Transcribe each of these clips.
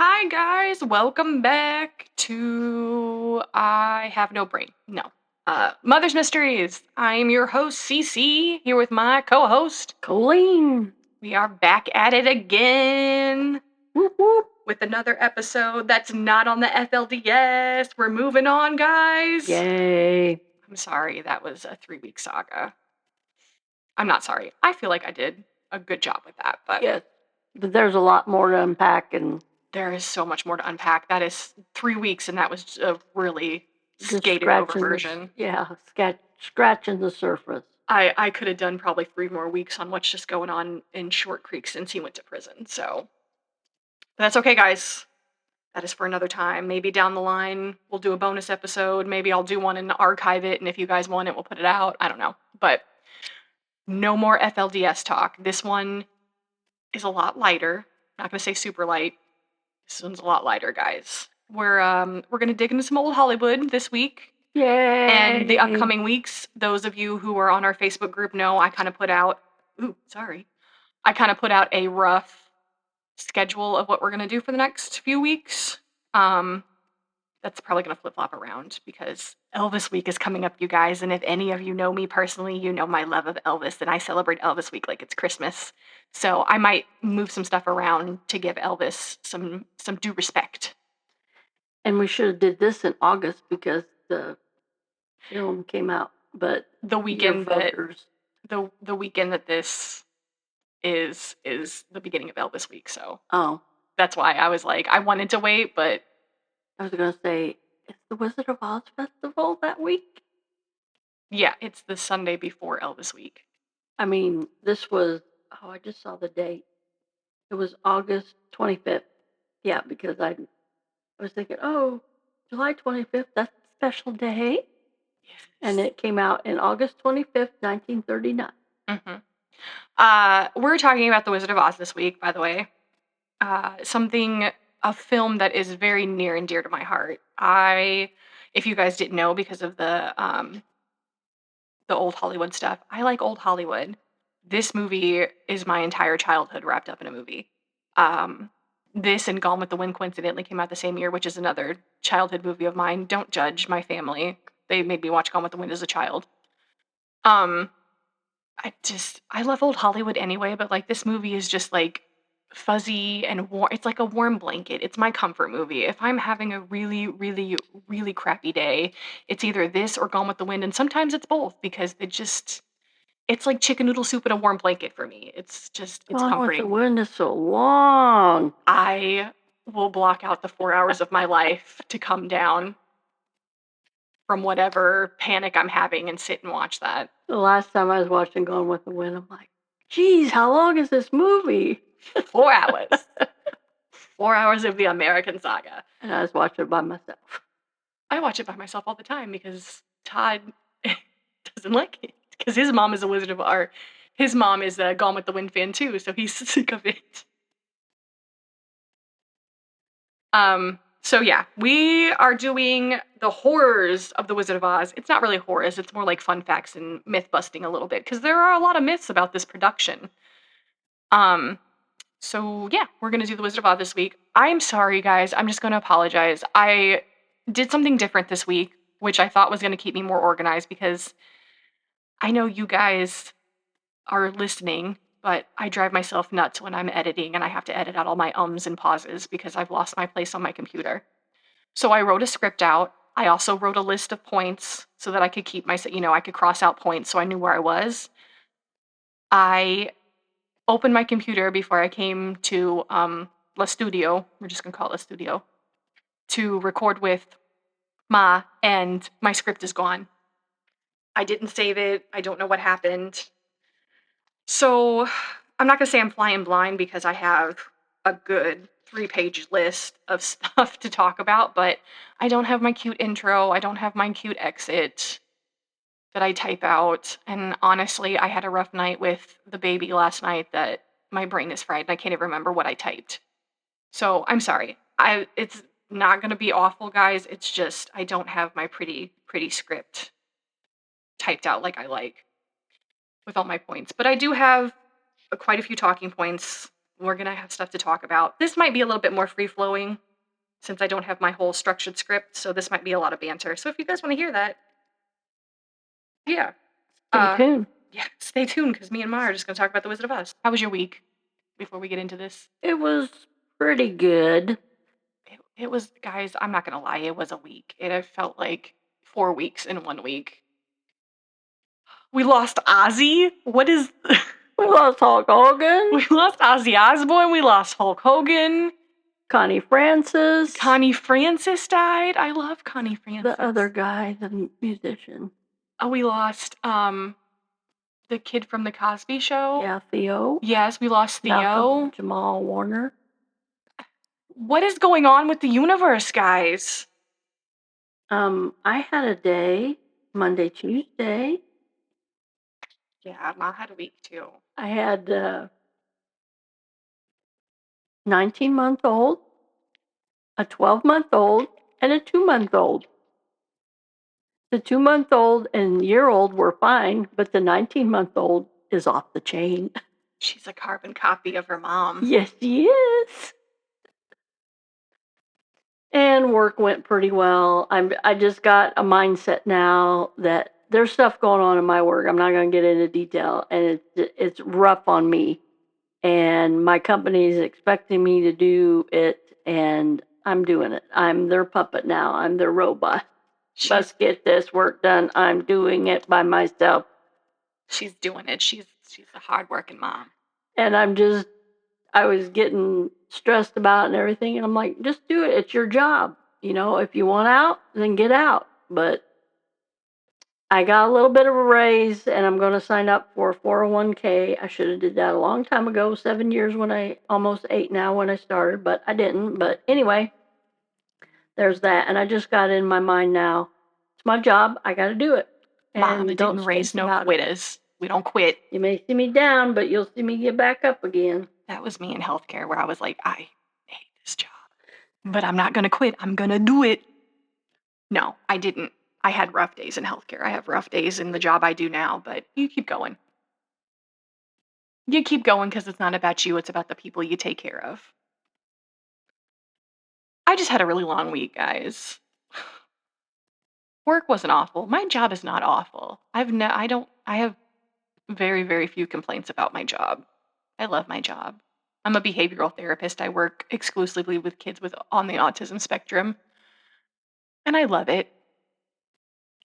Hi guys, welcome back to I Have No Brain. No. Mother's Mysteries. I'm your host, Cece, here with my co-host, Colleen. We are back at it again. Whoop whoop. With another episode that's not on the FLDS. We're moving on, guys. Yay. I'm sorry, that was a 3-week saga. I'm not sorry. I feel like I did a good job with that, but Yes. But there's a lot more to unpack and there is so much more to unpack. That is 3 weeks, and that was a really just skated over scratching version. scratching the surface. I could have done probably 3 more weeks on what's just going on in Short Creek since he went to prison. So but that's okay, guys. That is for another time. Maybe down the line we'll do a bonus episode. Maybe I'll do one and archive it, and if you guys want it, we'll put it out. I don't know. But no more FLDS talk. This one is a lot lighter. Not gonna say super light. This one's a lot lighter, guys. We're gonna dig into some old Hollywood this week. Yay. And the upcoming weeks, those of you who are on our Facebook group know I kind of put out a rough schedule of what we're gonna do for the next few weeks. That's probably gonna flip-flop around because Elvis Week is coming up, you guys, and if any of you know me personally, you know my love of Elvis, and I celebrate Elvis Week like it's Christmas. So I might move some stuff around to give Elvis some due respect. And we should have did this in August because the film came out, but the weekend that voters. the weekend that this is the beginning of Elvis Week, so that's why I was like I wanted to wait, but I was gonna say, is the Wizard of Oz festival that week? Yeah, it's the Sunday before Elvis Week. I mean, this was I just saw the date. It was August 25th. Yeah, because I was thinking, oh, July 25th, that's a special day. Yes. And it came out in August 25th, 1939. We're talking about The Wizard of Oz this week, by the way. A film that is very near and dear to my heart. If you guys didn't know because of the old Hollywood stuff, I like old Hollywood. This movie is my entire childhood wrapped up in a movie. This and Gone with the Wind coincidentally came out the same year, which is another childhood movie of mine. Don't judge my family. They made me watch Gone with the Wind as a child. I love old Hollywood anyway, but like this movie is just like fuzzy and warm. It's like a warm blanket. It's my comfort movie. If I'm having a really, really, really crappy day, it's either this or Gone with the Wind, and sometimes it's both because it's like chicken noodle soup in a warm blanket for me. It's Gone with the comforting. Wind is so long. I will block out the 4 hours of my life to come down from whatever panic I'm having and sit and watch that. The last time I was watching Gone with the Wind, I'm like, geez, how long is this movie? 4 hours. 4 hours of the American Saga. And I was watching it by myself. I watch it by myself all the time because Todd doesn't like it. Because his mom is his mom is a Gone with the Wind fan too, so he's sick of it. So yeah, we are doing the horrors of The Wizard of Oz. It's not really horrors, it's more like fun facts and myth busting a little bit, because there are a lot of myths about this production. So yeah, we're gonna do The Wizard of Oz this week. I'm sorry, guys, I'm just gonna apologize. I did something different this week, which I thought was gonna keep me more organized, because I know you guys are listening, but I drive myself nuts when I'm editing and I have to edit out all my ums and pauses because I've lost my place on my computer. So I wrote a script out. I also wrote a list of points so that I could keep I could cross out points so I knew where I was. I opened my computer before I came to La Studio, we're just gonna call it La Studio, to record with Ma, and my script is gone. I didn't save it. I don't know what happened. So I'm not gonna say I'm flying blind because I have a good 3-page list of stuff to talk about, but I don't have my cute intro. I don't have my cute exit that I type out. And honestly, I had a rough night with the baby last night that my brain is fried and I can't even remember what I typed. So I'm sorry. It's not gonna be awful, guys. It's just I don't have my pretty script typed out like I like with all my points. But I do have quite a few talking points We're going to have stuff to talk about. This might be a little bit more free-flowing since I don't have my whole structured script, so this might be a lot of banter. So if you guys want to hear that, yeah. Stay tuned. Yeah, stay tuned because me and Ma are just going to talk about The Wizard of Oz. How was your week before we get into this? It was pretty good. It was, guys, I'm not going to lie, it was a week. It felt like 4 weeks in 1 week. We lost Ozzy? What is... We lost Hulk Hogan. We lost Ozzy Osbourne. We lost Hulk Hogan. Connie Francis. Connie Francis died. I love Connie Francis. The other guy, the musician. Oh, we lost the kid from the Cosby Show. Yeah, Theo. Yes, we lost Theo. Malcolm Jamal Warner. What is going on with the universe, guys? I had a day, Monday, Tuesday. Yeah, Ma had a week too. I had 19-month-old, a 12-month-old, and a 2-month-old. The 2-month-old and year-old were fine, but the 19-month-old is off the chain. She's a carbon copy of her mom. Yes, she is. And work went pretty well. I just got a mindset now that there's stuff going on in my work. I'm not going to get into detail, and it's rough on me. And my company is expecting me to do it, and I'm doing it. I'm their puppet now. I'm their robot. Let's get this work done. I'm doing it by myself. She's doing it. She's a hardworking mom. And I was getting stressed about it and everything. And I'm like, just do it. It's your job. You know, if you want out, then get out. But I got a little bit of a raise, and I'm going to sign up for a 401k. I should have did that a long time ago, 7 years almost 8 now when I started, but I didn't. But anyway, there's that. And I just got in my mind now, it's my job. I got to do it. Mom, it didn't raise no quitters. We don't quit. You may see me down, but you'll see me get back up again. That was me in healthcare where I was like, I hate this job, but I'm not going to quit. I'm going to do it. No, I didn't. I had rough days in healthcare. I have rough days in the job I do now, but you keep going. You keep going because it's not about you. It's about the people you take care of. I just had a really long week, guys. Work wasn't awful. My job is not awful. I have very, very few complaints about my job. I love my job. I'm a behavioral therapist. I work exclusively with kids on the autism spectrum. And I love it.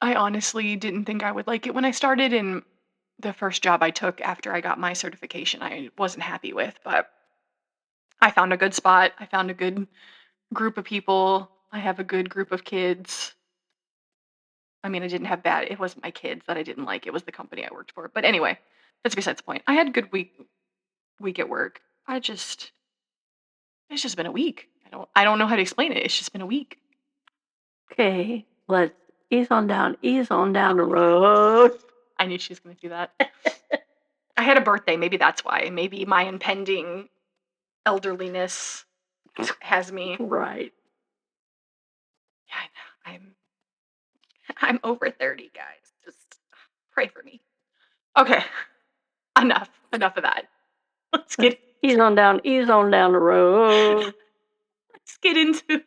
I honestly didn't think I would like it when I started, and the first job I took after I got my certification, I wasn't happy with, but I found a good spot. I found a good group of people. I have a good group of kids. I mean, it wasn't my kids that I didn't like. It was the company I worked for. But anyway, that's besides the point. I had a good week at work. It's just been a week. I don't know how to explain it. It's just been a week. Okay, let's ease on down the road. I knew she was going to do that. I had a birthday. Maybe that's why. Maybe my impending elderliness has me. Right. Yeah, I'm over 30, guys. Just pray for me. Okay. Enough of that. Let's get ease on down the road. Let's get into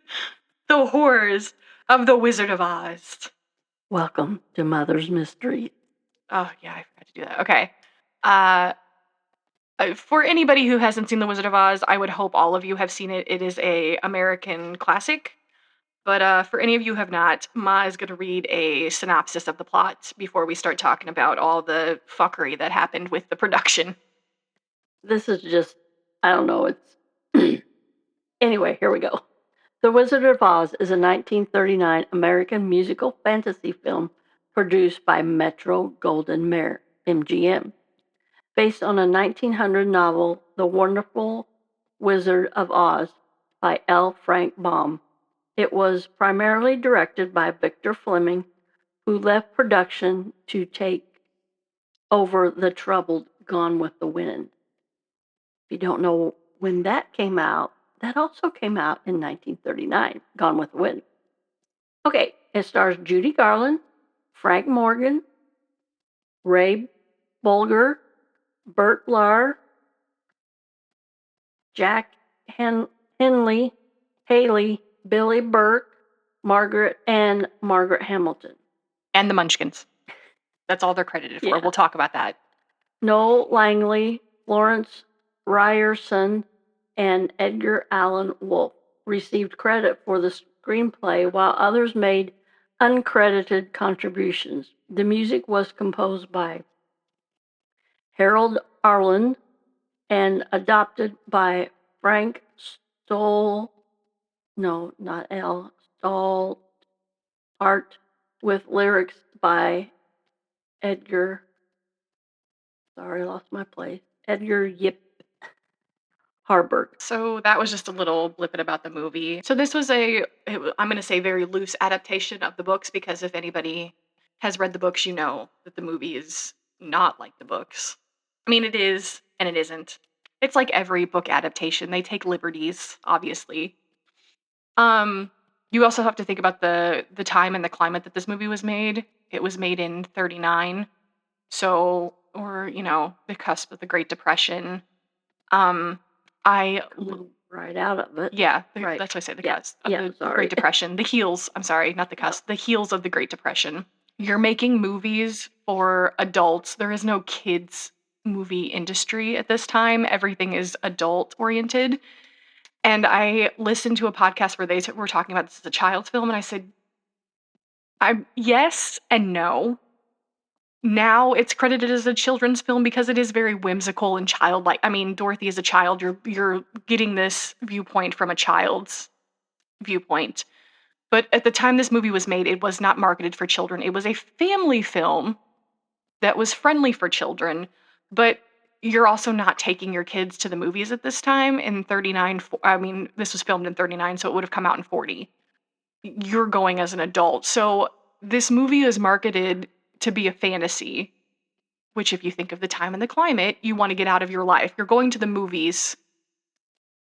the horrors of The Wizard of Oz. Welcome to Mother's Mystery. Oh, yeah, I forgot to do that. Okay. For anybody who hasn't seen The Wizard of Oz, I would hope all of you have seen it. It is a American classic. But for any of you who have not, Ma is going to read a synopsis of the plot before we start talking about all the fuckery that happened with the production. This is just, I don't know, it's... Anyway, here we go. The Wizard of Oz is a 1939 American musical fantasy film produced by Metro-Goldwyn-Mayer, MGM. Based on a 1900 novel, The Wonderful Wizard of Oz by L. Frank Baum. It was primarily directed by Victor Fleming, who left production to take over the troubled Gone with the Wind. If you don't know when that came out, that also came out in 1939, Gone with the Wind. Okay, it stars Judy Garland, Frank Morgan, Ray Bolger, Bert Lahr, Jack Henley, Haley, Billy Burke, Margaret Hamilton. And the Munchkins. That's all they're credited for. Yeah. We'll talk about that. Noel Langley, Lawrence Ryerson, and Edgar Allan Wolfe received credit for the screenplay, while others made uncredited contributions. The music was composed by Harold Arlen and adopted by Frank Stoll, no, not L, Stoll Art, with lyrics by Edgar, sorry, I lost my place, Edgar Yip Harburg. So that was just a little blippet about the movie. So this was I'm going to say very loose adaptation of the books, because if anybody has read the books, you know that the movie is not like the books. I mean, it is and it isn't. It's like every book adaptation. They take liberties, obviously. You also have to think about the time and the climate that this movie was made. It was made in 39. So, or, the cusp of the Great Depression. Right out of it. Yeah, Right. that's why I say the Yeah, cusp of yeah, the sorry. Great Depression. The heels, I'm sorry, not the cusp, the heels of the Great Depression. You're making movies for adults. There is no kids movie industry at this time. Everything is adult oriented. And I listened to a podcast where they were talking about this as a child's film, and I said, yes and no. Now it's credited as a children's film because it is very whimsical and childlike. I mean, Dorothy is a child. You're getting this viewpoint from a child's viewpoint. But at the time this movie was made, it was not marketed for children. It was a family film that was friendly for children, but you're also not taking your kids to the movies at this time in 39. I mean, this was filmed in 39, so it would have come out in 40. You're going as an adult. So this movie is marketed to be a fantasy, which, if you think of the time and the climate, you want to get out of your life. You're going to the movies,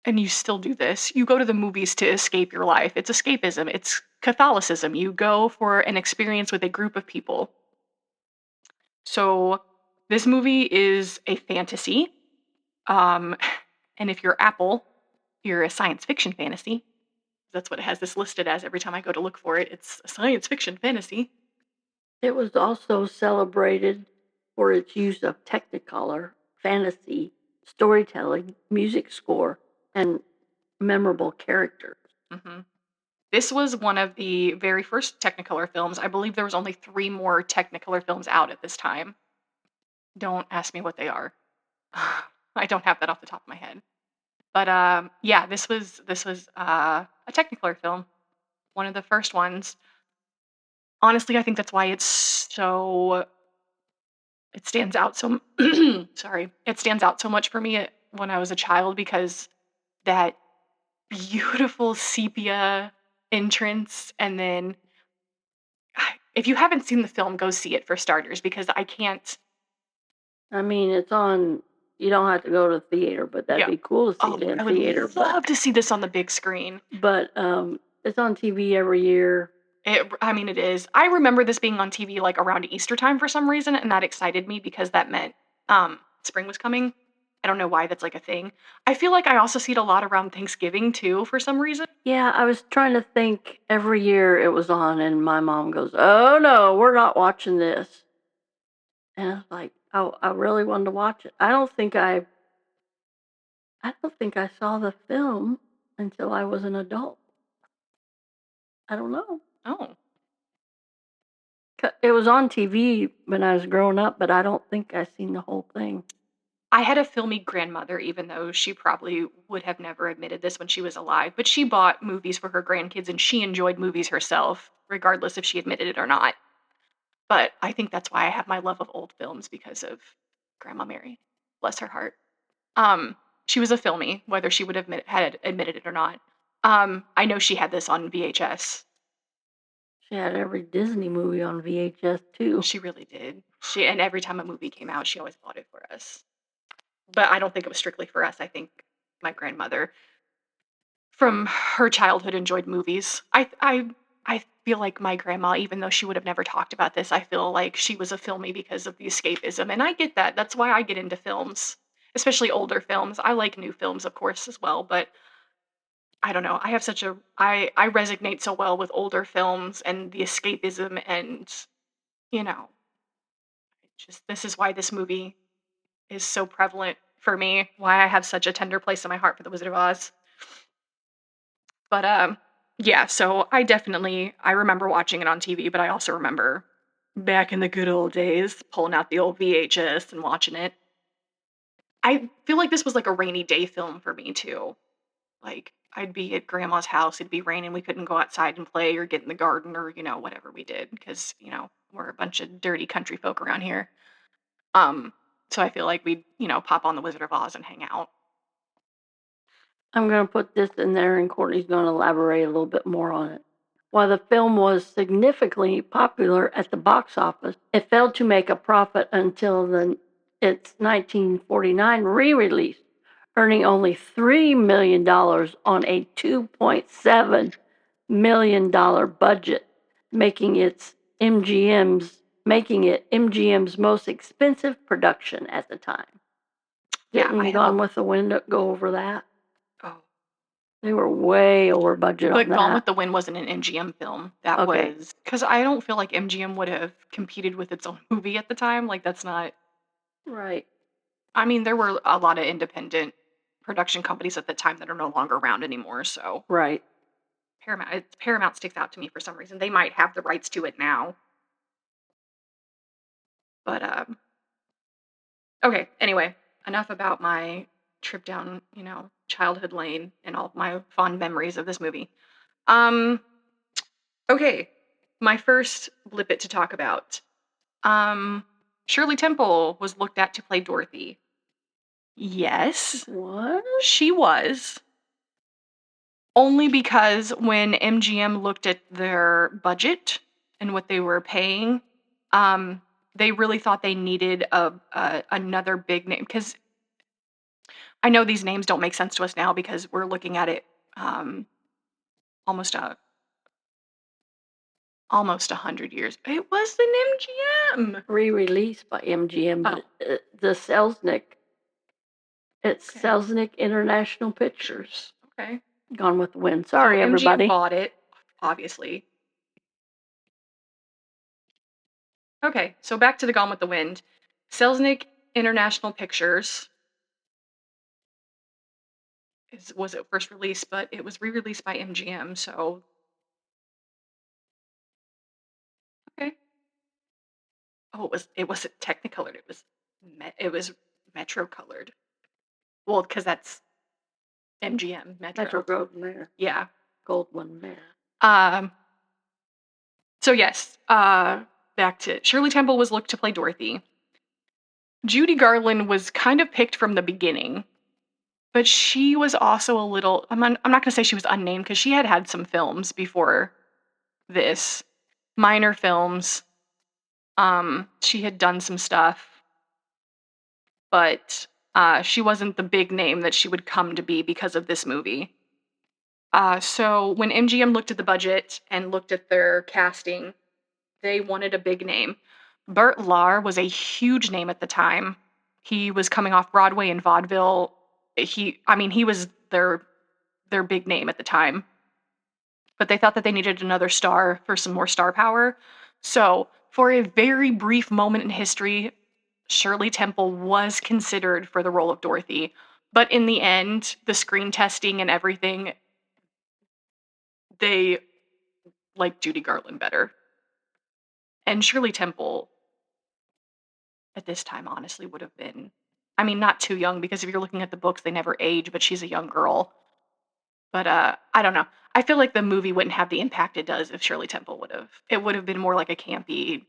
and you still do this. You go to the movies to escape your life. It's escapism. It's Catholicism. You go for an experience with a group of people. So this movie is a fantasy. And if you're Apple, you're a science fiction fantasy. That's what it has this listed as every time I go to look for it. It's a science fiction fantasy. It was also celebrated for its use of Technicolor, fantasy, storytelling, music score, and memorable characters. Mm-hmm. This was one of the very first Technicolor films. I believe there was only 3 more Technicolor films out at this time. Don't ask me what they are. I don't have that off the top of my head. But yeah, this was a Technicolor film, one of the first ones. Honestly, I think that's why it stands out so sorry. It stands out so much for me when I was a child, because that beautiful sepia entrance, and then if you haven't seen the film, go see it for starters, because I can't. I mean, it's on. You don't have to go to the theater, but that'd be cool to see it in I would theater. love to see this on the big screen. But it's on TV every year. It is. I remember this being on TV like around Easter time for some reason, and that excited me because that meant spring was coming. I don't know why that's like a thing. I feel like I also see it a lot around Thanksgiving too for some reason. Yeah, I was trying to think. Every year it was on, and my mom goes, "Oh no, we're not watching this." And I was like, I really wanted to watch it. I don't think I saw the film until I was an adult. I don't know. Oh. It was on TV when I was growing up, but I don't think I seen the whole thing. I had a filmy grandmother, even though she probably would have never admitted this when she was alive, but she bought movies for her grandkids and she enjoyed movies herself, regardless if she admitted it or not. But I think that's why I have my love of old films, because of Grandma Mary. Bless her heart. She was a filmy, whether she would have had admitted it or not. I know she had this on VHS. She had every Disney movie on VHS too. She really did. And every time a movie came out, she always bought it for us. But I don't think it was strictly for us. I think my grandmother, from her childhood, enjoyed movies. I feel like my grandma, even though she would have never talked about this, I feel like she was a filmy because of the escapism, and I get that. That's why I get into films, especially older films. I like new films, of course, as well, but I don't know. I resonate so well with older films and the escapism and, you know, just this is why this movie is so prevalent for me, why I have such a tender place in my heart for The Wizard of Oz. But yeah, so I remember watching it on TV, but I also remember back in the good old days pulling out the old VHS and watching it. I feel like this was like a rainy day film for me too. Like I'd be at grandma's house, it'd be raining, we couldn't go outside and play or get in the garden or, whatever we did because, we're a bunch of dirty country folk around here. Um so I feel like we'd, pop on The Wizard of Oz and hang out. I'm going to put this in there, and Courtney's going to elaborate a little bit more on it. While the film was significantly popular at the box office, it failed to make a profit until its 1949 re-release, earning only $3 million on a $2.7 million budget, making it MGM's most expensive production at the time. Yeah, Didn't Gone with the Wind go over that? Oh. They were way over budget But on Gone that. with the Wind wasn't an MGM film. That Okay. was because I don't feel like MGM would have competed with its own movie at the time. Like that's not. Right. I mean, there were a lot of independent production companies at the time that are no longer around anymore. So Right. Paramount sticks out to me for some reason. They might have the rights to it now, but okay. Anyway, enough about my trip down, childhood lane and all my fond memories of this movie. Okay, my first blip it to talk about. Um, Shirley Temple was looked at to play Dorothy. Yes, What? she was. Only because when MGM looked at their budget and what they were paying, they really thought they needed another big name. Because I know these names don't make sense to us now because we're looking at it almost almost 100 years. It was an MGM. Re-released by MGM, but the Selznick. It's Okay. Selznick International Pictures. Okay. Gone with the Wind. Sorry, So everybody. MGM bought it, obviously. Okay, so back to the Gone with the Wind. Selznick International Pictures was it first released, but it was re-released by MGM. So okay. Oh, it wasn't Technicolored. It was Metro colored. Well, because that's MGM Metro Goldwyn Mayer. Yeah. Goldwyn Mayer. So yes, back to Shirley Temple was looked to play Dorothy. Judy Garland was kind of picked from the beginning, but she was also a little. I'm not going to say she was unnamed because she had had some films before this, minor films. She had done some stuff, but she wasn't the big name that she would come to be because of this movie. So when MGM looked at the budget and looked at their casting, they wanted a big name. Burt Lahr was a huge name at the time. He was coming off Broadway and vaudeville. He was their big name at the time. But they thought that they needed another star for some more star power. So, for a very brief moment in history, Shirley Temple was considered for the role of Dorothy. But in the end, the screen testing and everything, they liked Judy Garland better. And Shirley Temple at this time honestly would have been, not too young because if you're looking at the books, they never age, but she's a young girl. But I don't know. I feel like the movie wouldn't have the impact it does if Shirley Temple would have. It would have been more like a campy.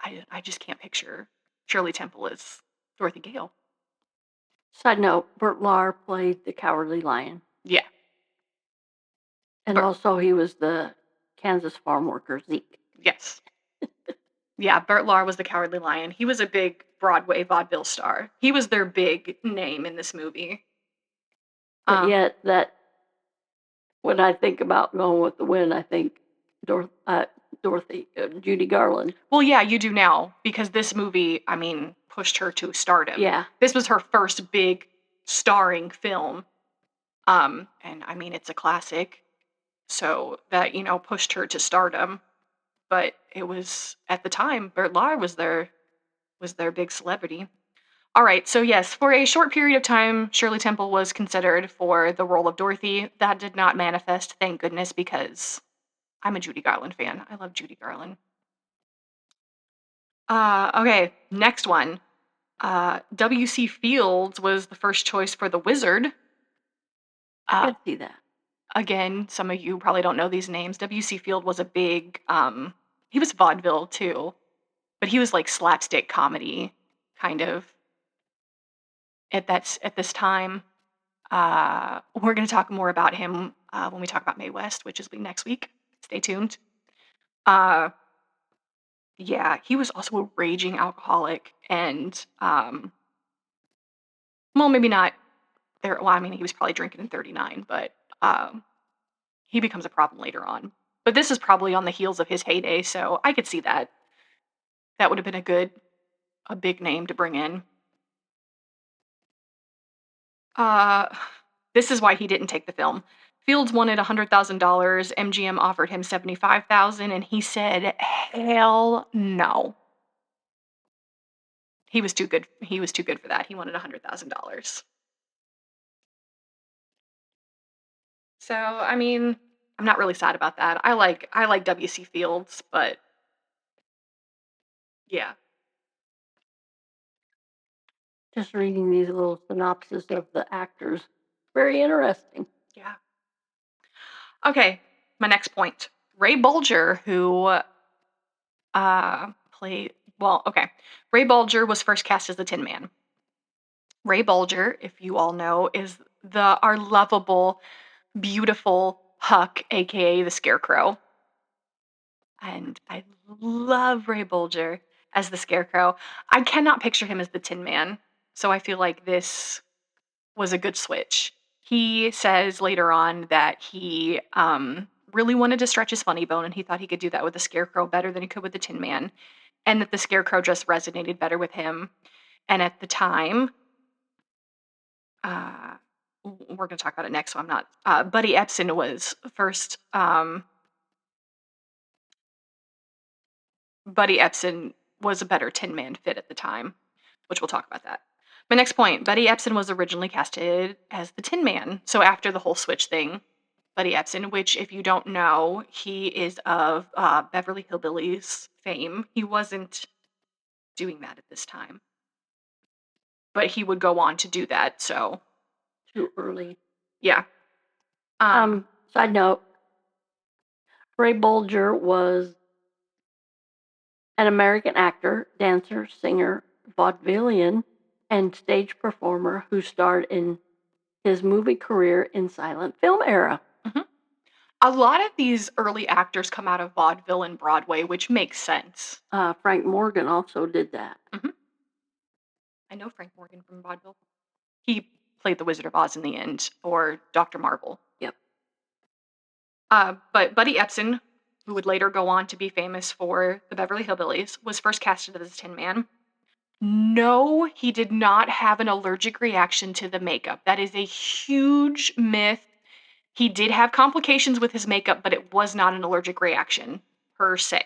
I just can't picture Shirley Temple as Dorothy Gale. Side note: Burt Lahr played the Cowardly Lion. Yeah. And also he was the Kansas farm worker Zeke. Yes. Yeah, Burt Lahr was the Cowardly Lion. He was a big Broadway vaudeville star. He was their big name in this movie. But yet when I think about Gone with the Wind, I think Dorothy Dorothy, Judy Garland. Well, yeah, you do now because this movie, I mean, pushed her to stardom. Yeah. This was her first big starring film. And I mean, it's a classic. So that, pushed her to stardom. But it was at the time, Bert Lahr was their big celebrity. All right, so yes, for a short period of time, Shirley Temple was considered for the role of Dorothy. That did not manifest, thank goodness, because I'm a Judy Garland fan. I love Judy Garland. Okay, next one. W.C. Fields was the first choice for the Wizard. I can see that. Again, some of you probably don't know these names. W.C. Field was a big, he was vaudeville too, but he was like slapstick comedy, kind of, at this time. We're going to talk more about him when we talk about Mae West, which is next week. Stay tuned. Uh, yeah, he was also a raging alcoholic, and well, maybe not there. Well, I mean, he was probably drinking in '39, but he becomes a problem later on. But this is probably on the heels of his heyday, so I could see that. That would have been a big name to bring in. This is why he didn't take the film. Fields wanted $100,000. MGM offered him $75,000, and he said, "Hell no." He was too good. He was too good for that. He wanted $100,000. So, I mean, I'm not really sad about that. I like W.C. Fields, but yeah. Just reading these little synopses of the actors. Very interesting. Yeah. Okay, my next point. Ray Bolger, who played okay. Ray Bolger was first cast as the Tin Man. Ray Bolger, if you all know, is our lovable, beautiful Huck, aka the Scarecrow. And I love Ray Bolger as the Scarecrow. I cannot picture him as the Tin Man, so I feel like this was a good switch. He says later on that he really wanted to stretch his funny bone, and he thought he could do that with the Scarecrow better than he could with the Tin Man, and that the Scarecrow just resonated better with him. And at the time, we're going to talk about it next, so I'm not. Buddy Epson was first. Buddy Epson was a better Tin Man fit at the time, which we'll talk about that. My next point, Buddy Epson was originally casted as the Tin Man. So after the whole switch thing, Buddy Epson, which if you don't know, he is of Beverly Hillbillies fame. He wasn't doing that at this time, but he would go on to do that. So Too early. yeah. Side note, Ray Bolger was an American actor, dancer, singer, vaudevillian, and stage performer who starred in his movie career in silent film era. A lot of these early actors come out of vaudeville and Broadway, which makes sense. Frank Morgan also did that. I know Frank Morgan from vaudeville. He played the Wizard of Oz in the end, or Dr. Marvel. Yep. But Buddy Epson, who would later go on to be famous for the Beverly Hillbillies, was first casted as Tin Man. No, he did not have an allergic reaction to the makeup. That is a huge myth. He did have complications with his makeup, but it was not an allergic reaction per se.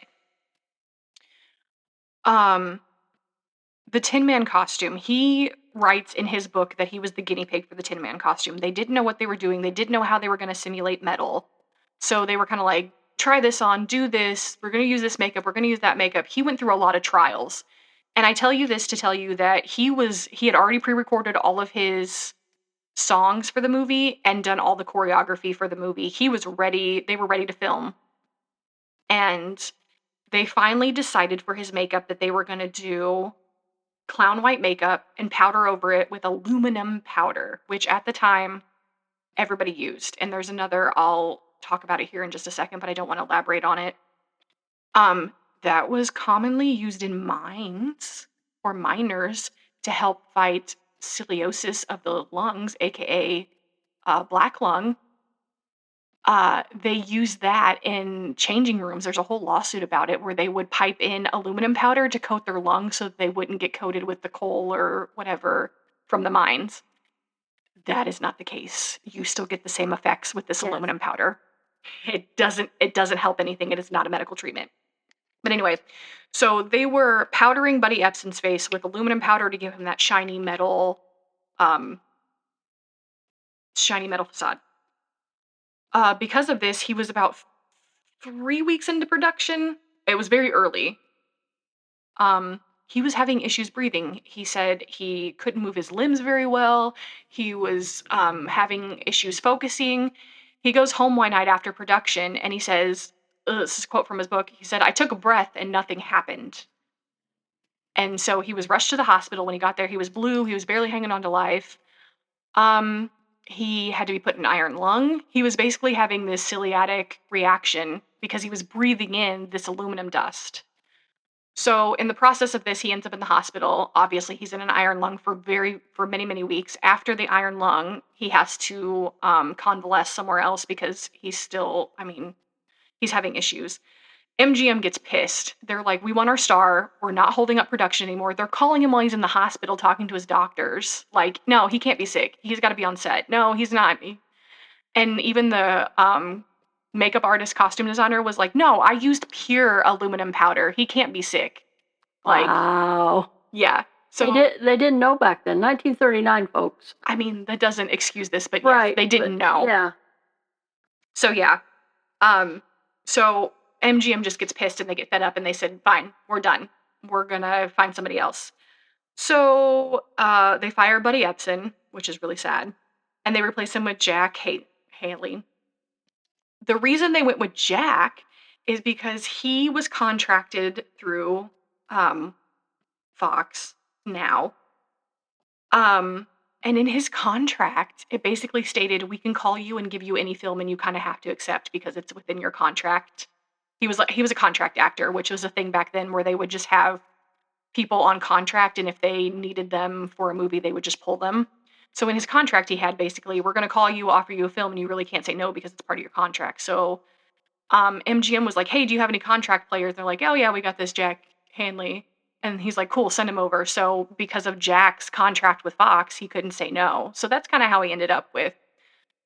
The Tin Man costume, he writes in his book that he was the guinea pig for the Tin Man costume. They didn't know what they were doing. They didn't know how they were going to simulate metal. So they were kind of like, try this on, do this. We're going to use this makeup. We're going to use that makeup. He went through a lot of trials. And I tell you this to tell you that he had already pre-recorded all of his songs for the movie and done all the choreography for the movie. He was ready. They were ready to film. And they finally decided for his makeup that they were going to do clown white makeup and powder over it with aluminum powder, which at the time everybody used. And there's another, I'll talk about it here in just a second, but I don't want to elaborate on it. That was commonly used in mines or miners to help fight cirrhosis of the lungs, aka black lung. they use that in changing rooms. There's a whole lawsuit about it where they would pipe in aluminum powder to coat their lungs so that they wouldn't get coated with the coal or whatever from the mines. That is not the case. You still get the same effects with this Yes. aluminum powder. It doesn't help anything. It is not a medical treatment. But anyway, so they were powdering Buddy Epson's face with aluminum powder to give him that um, shiny metal facade. Because of this, he was about 3 weeks into production. It was very early. He was having issues breathing. He said he couldn't move his limbs very well. He was having issues focusing. He goes home one night after production and he says, this is a quote from his book. He said, "I took a breath and nothing happened." And so he was rushed to the hospital. When he got there, he was blue. He was barely hanging on to life. Um, he had to be put in iron lung. He was basically having this celiac reaction because he was breathing in this aluminum dust. So in the process of this, he ends up in the hospital. Obviously, he's in an iron lung for many, many weeks. After the iron lung, he has to convalesce somewhere else because he's having issues. MGM gets pissed. They're like, "We want our star. We're not holding up production anymore." They're calling him while he's in the hospital, talking to his doctors. Like, "No, he can't be sick. He's got to be on set. No, he's not." And even the makeup artist, costume designer was like, "No, I used pure aluminum powder. He can't be sick." Like, Wow. yeah. So They didn't know back then. 1939, folks. that doesn't excuse this, but Right. yes, they didn't know. Yeah. So yeah. Um, so MGM just gets pissed and they get fed up and they said, "Fine, we're done. We're gonna find somebody else." So they fire Buddy Epson, which is really sad, and they replace him with Jack Haley. The reason they went with Jack is because he was contracted through um, Fox now. And in his contract, it basically stated, "We can call you and give you any film and you kind of have to accept because it's within your contract." He was a contract actor, which was a thing back then where they would just have people on contract and if they needed them for a movie, they would just pull them. So in his contract he had basically, "We're going to call you, offer you a film and you really can't say no because it's part of your contract." So MGM was like, "Hey, do you have any contract players?" They're like, "Oh yeah, we got this Jack Hanley." And he's like, "Cool, send him over." So because of Jack's contract with Fox, he couldn't say no. So that's kind of how he ended up with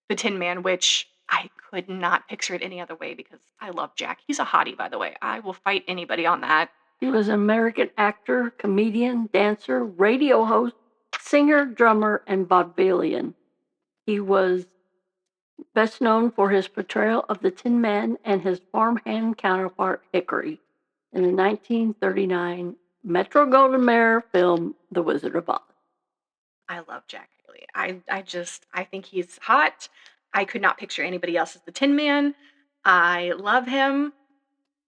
the Tin Man, which I could not picture it any other way because I love Jack. He's a hottie, by the way. I will fight anybody on that. He was an American actor, comedian, dancer, radio host, singer, drummer, and vaudevillian. He was best known for his portrayal of the Tin Man and his farmhand counterpart, Hickory, in the 1939 Metro-Goldwyn-Mayer film, The Wizard of Oz. I love Jack Haley. I think he's hot. I could not picture anybody else as the Tin Man. I love him.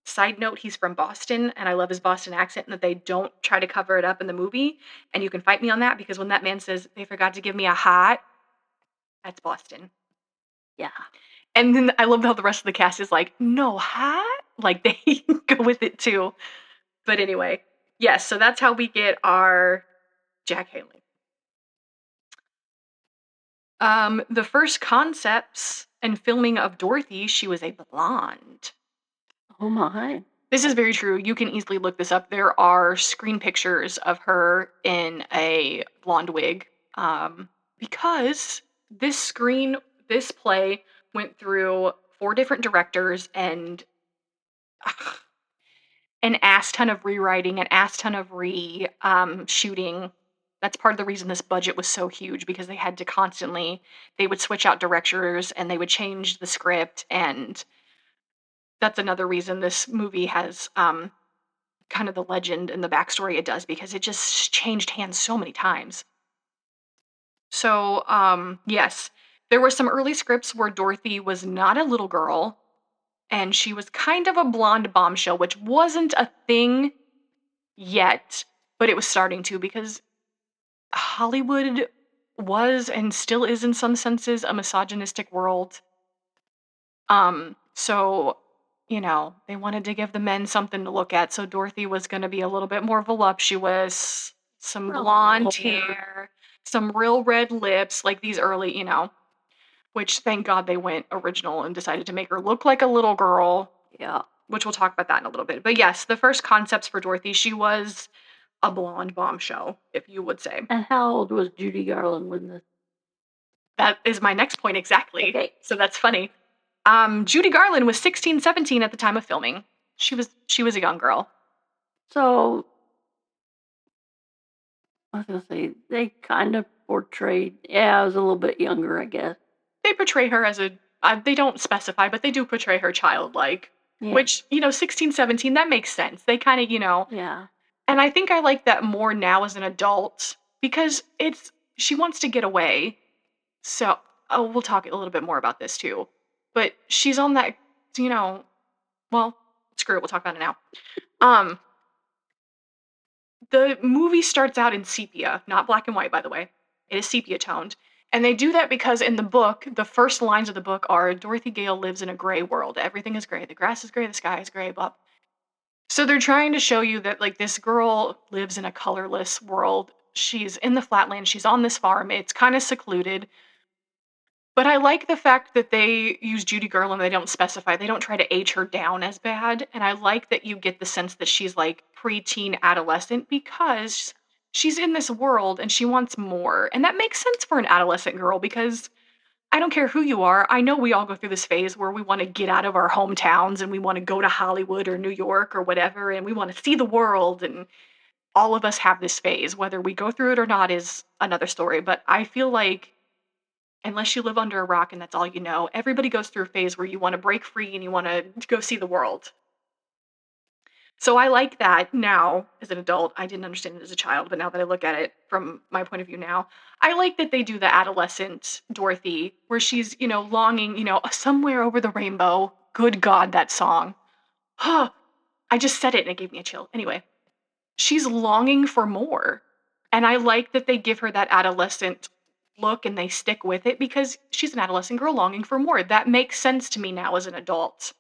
Side note, he's from Boston, and I love his Boston accent and that they don't try to cover it up in the movie. And you can fight me on that because when that man says, "They forgot to give me a hat," that's Boston. Yeah. And then I love how the rest of the cast is like, "No hat?" Like they go with it too. But anyway, yes, so that's how we get our Jack Haley. The first concepts and filming of Dorothy, she was a blonde. Oh my. This is very true. You can easily look this up. There are screen pictures of her in a blonde wig. Because this play went through 4 different directors and an ass ton of rewriting, an ass ton of shooting. That's part of the reason this budget was so huge because they had to they would switch out directors and they would change the script. And that's another reason this movie has kind of the legend and the backstory it does because it just changed hands so many times. So, yes, there were some early scripts where Dorothy was not a little girl and she was kind of a blonde bombshell, which wasn't a thing yet, but it was starting to because Hollywood was and still is in some senses a misogynistic world. So, they wanted to give the men something to look at. So Dorothy was going to be a little bit more voluptuous, some blonde hair, some real red lips, like these early. which thank God they went original and decided to make her look like a little girl, Yeah. which we'll talk about that in a little bit. But yes, the first concepts for Dorothy, she was a blonde bombshell, if you would say. And how old was Judy Garland when this? That is my next point exactly. Okay. So that's funny. Judy Garland was 16, 17 at the time of filming. She was a young girl. So I was gonna say they kind of portrayed. Yeah, I was a little bit younger, I guess. They portray her as they don't specify, but they do portray her childlike, Yeah. which, 16, 17, that makes sense. They kind of, Yeah. and I think I like that more now as an adult because she wants to get away. So, we'll talk a little bit more about this too. But she's on that, well, screw it, we'll talk about it now. The movie starts out in sepia, not black and white, by the way. It is sepia toned. And they do that because in the book, the first lines of the book are Dorothy Gale lives in a gray world. Everything is gray. The grass is gray, the sky is gray, blah. So they're trying to show you that like this girl lives in a colorless world. She's in the flatland, she's on this farm. It's kind of secluded. But I like the fact that they use Judy Garland, they don't specify. They don't try to age her down as bad. And I like that you get the sense that she's like preteen adolescent because she's in this world and she wants more. And that makes sense for an adolescent girl because I don't care who you are. I know we all go through this phase where we want to get out of our hometowns and we want to go to Hollywood or New York or whatever and we want to see the world. And all of us have this phase. Whether we go through it or not is another story. But I feel like unless you live under a rock and that's all you know, everybody goes through a phase where you want to break free and you want to go see the world. So I like that now as an adult. I didn't understand it as a child, but now that I look at it from my point of view now, I like that they do the adolescent Dorothy where she's, longing, somewhere over the rainbow. Good God, that song. Huh. I just said it and it gave me a chill. Anyway, she's longing for more. And I like that they give her that adolescent look and they stick with it because she's an adolescent girl longing for more. That makes sense to me now as an adult.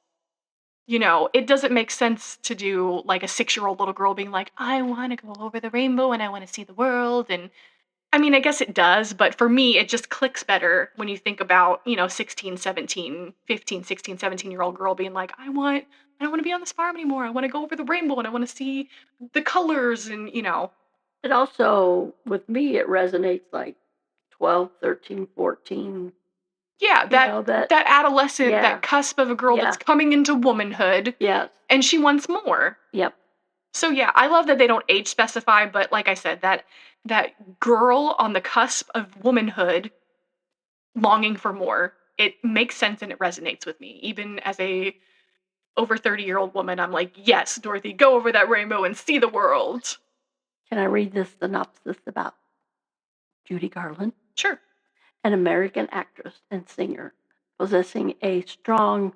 It doesn't make sense to do like a 6-year-old little girl being like, I want to go over the rainbow and I want to see the world. And I mean, I guess it does, but for me, it just clicks better when you think about, 16, 17, 15, 16, 17-year-old girl being like, I don't want to be on this farm anymore. I want to go over the rainbow and I want to see the colors and. It also, with me, it resonates like 12, 13, 14. Yeah, that adolescent, Yeah. that cusp of a girl that's coming into womanhood. Yes. And she wants more. Yep. So yeah, I love that they don't age specify, but like I said, that girl on the cusp of womanhood longing for more, it makes sense and it resonates with me. Even as a over 30-year-old woman, I'm like, yes, Dorothy, go over that rainbow and see the world. Can I read this synopsis about Judy Garland? Sure. An American actress and singer possessing a strong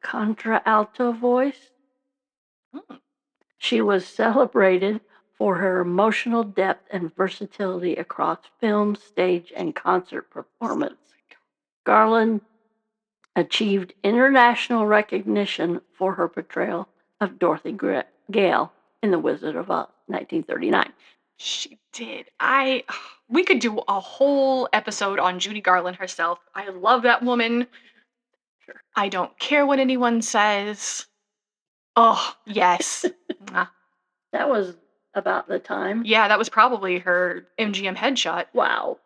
contralto voice. She was celebrated for her emotional depth and versatility across film, stage, and concert performance. Garland achieved international recognition for her portrayal of Dorothy Gale in The Wizard of Oz, 1939. She did. We could do a whole episode on Judy Garland herself. I love that woman. Sure. I don't care what anyone says. Oh, yes. That was about the time. Yeah, that was probably her MGM headshot. Wow.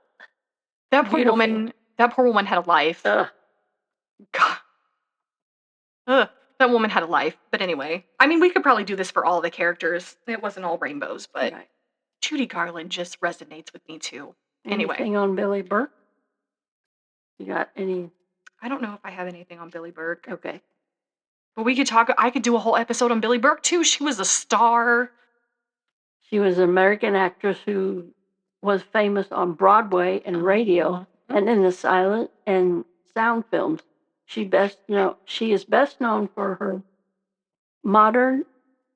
That poor woman had a life. Ugh. God. Ugh. That woman had a life. But anyway, I mean, we could probably do this for all the characters. It wasn't all rainbows, but Right. Judy Garland just resonates with me too. Anyway. Anything on Billy Burke? You got any? I don't know if I have anything on Billy Burke. Okay. But I could do a whole episode on Billy Burke too. She was a star. She was an American actress who was famous on Broadway and radio and in the silent and sound films. She is best known for her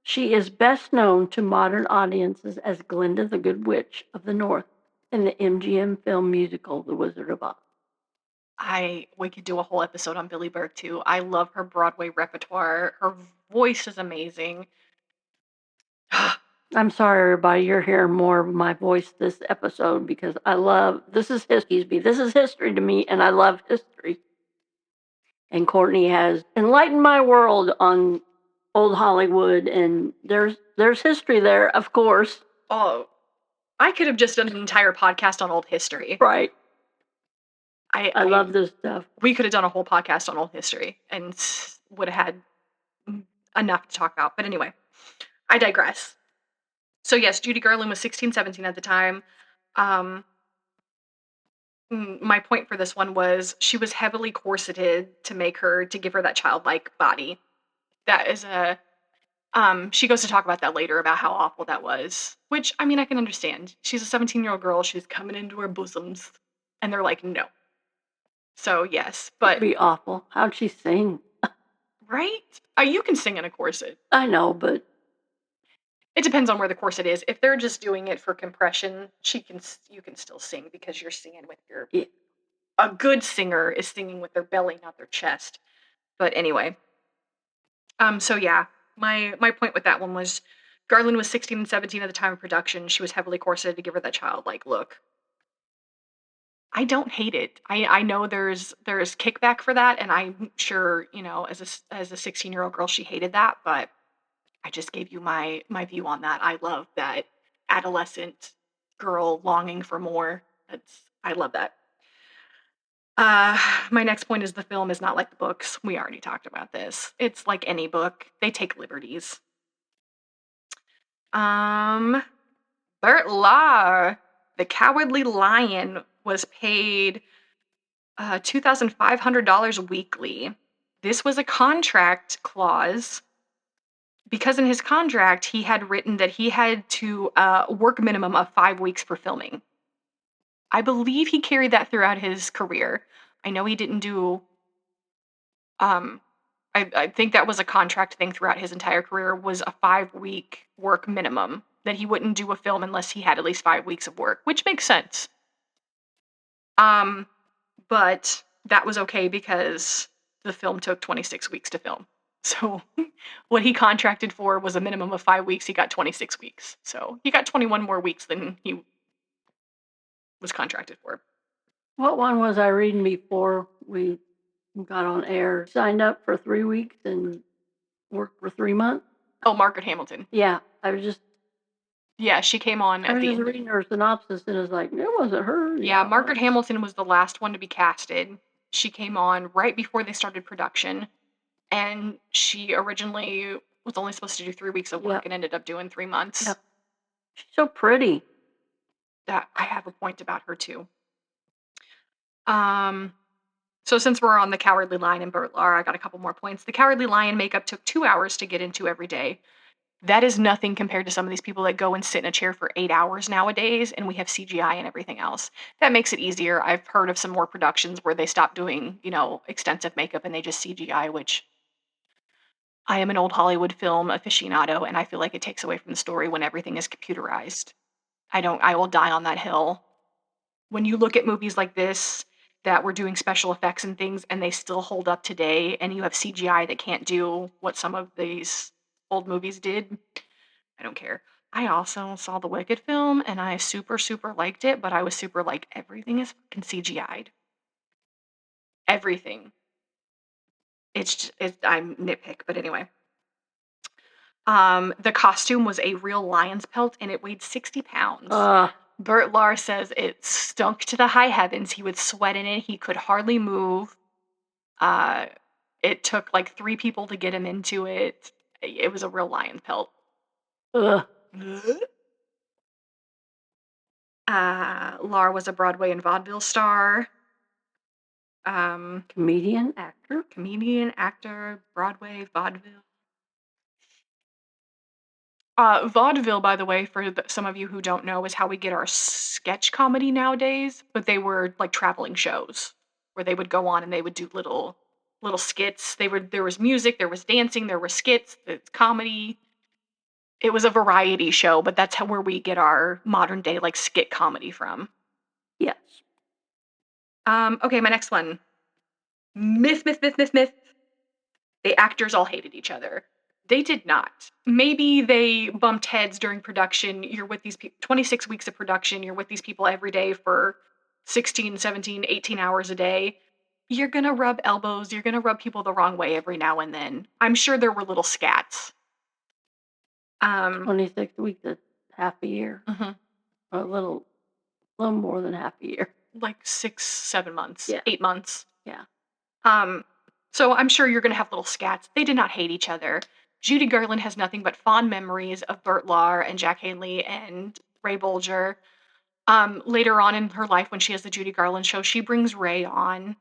she is best known to modern audiences as Glinda the Good Witch of the North in the MGM film musical The Wizard of Oz. We could do a whole episode on Billy Burke too. I love her Broadway repertoire. Her voice is amazing. I'm sorry, everybody. You're hearing more of my voice this episode because this is history. This is history to me, and I love history. And Courtney has enlightened my world on old Hollywood, and there's history there, of course. Oh, I could have just done an entire podcast on old history. Right. I love this stuff. We could have done a whole podcast on old history and would have had enough to talk about. But anyway, I digress. So yes, Judy Garland was 16, 17 at the time. My point for this one was she was heavily corseted to give her that childlike body. That is a she goes to talk about that later about how awful that was, which I mean I can understand. She's a 17-year-old girl, she's coming into her bosoms and they're like no. So yes, but it'd be awful. How'd she sing? Right? You can sing in a corset. I know, but it depends on where the corset is. If they're just doing it for compression, you can still sing because you're singing with your. Yeah. A good singer is singing with their belly, not their chest. But anyway, so yeah, my point with that one was Garland was 16 and 17 at the time of production. She was heavily corseted to give her that childlike look. I don't hate it. I know there's kickback for that, and I'm sure as a 16-year-old girl she hated that, but I just gave you my view on that. I love that adolescent girl longing for more. I love that. My next point is the film is not like the books. We already talked about this. It's like any book. They take liberties. Bert Lahr, the Cowardly Lion, was paid $2,500 weekly. This was a contract clause because in his contract he had written that he had to work a minimum of 5 weeks for filming. I believe he carried that throughout his career. I know he didn't do. I think that was a contract thing throughout his entire career, was a 5-week work minimum, that he wouldn't do a film unless he had at least 5 weeks of work, which makes sense. But that was okay because the film took 26 weeks to film. So what he contracted for was a minimum of 5 weeks. He got 26 weeks. So he got 21 more weeks than he was contracted for. What one was I reading before we got on air? Signed up for 3 weeks and worked for 3 months? Oh, Margaret Hamilton. Yeah, I was just. Yeah, she came on I was just reading her synopsis and it was like, it wasn't her. Yeah, Margaret Hamilton was the last one to be casted. She came on right before they started production, and she originally was only supposed to do 3 weeks of work and ended up doing 3 months. Yep. She's so pretty. That I have a point about her too. So since we're on the Cowardly Lion and Bert Lahr, I got a couple more points. The Cowardly Lion makeup took 2 hours to get into every day. That is nothing compared to some of these people that go and sit in a chair for 8 hours nowadays, and we have CGI and everything else. That makes it easier. I've heard of some more productions where they stop doing, extensive makeup and they just CGI, which I am an old Hollywood film aficionado, and I feel like it takes away from the story when everything is computerized. I will die on that hill. When you look at movies like this that were doing special effects and things and they still hold up today, and you have CGI that can't do what some of these old movies did, I don't care. I also saw the Wicked film and I super, super liked it, but I was super like, everything is fucking CGI'd. Everything. I'm nitpick, but anyway. The costume was a real lion's pelt and it weighed 60 pounds. Bert Lahr says it stunk to the high heavens. He would sweat in it. He could hardly move. It took like 3 people to get him into it. It was a real lion's pelt. Lahr was a Broadway and vaudeville star. Comedian, actor, Broadway, vaudeville. Vaudeville, by the way, for some of you who don't know, is how we get our sketch comedy nowadays. But they were like traveling shows where they would go on and they would do little skits. There was music, there was dancing, there were skits, it's comedy. It was a variety show, but that's where we get our modern day like skit comedy from. Yes. Okay, my next one. Myth. The actors all hated each other. They did not. Maybe they bumped heads during production. You're with these people 26 weeks of production. You're with these people every day for 16, 17, 18 hours a day. You're going to rub elbows. You're going to rub people the wrong way every now and then. I'm sure there were little scats. 26 weeks is half a year, Mhm. or a little more than half a year. Like 6, 7 months, Yeah. 8 months. Yeah. So I'm sure you're going to have little scats. They did not hate each other. Judy Garland has nothing but fond memories of Burt Lahr and Jack Hanley and Ray Bolger. Later on in her life, when she has the Judy Garland show, she brings Ray on,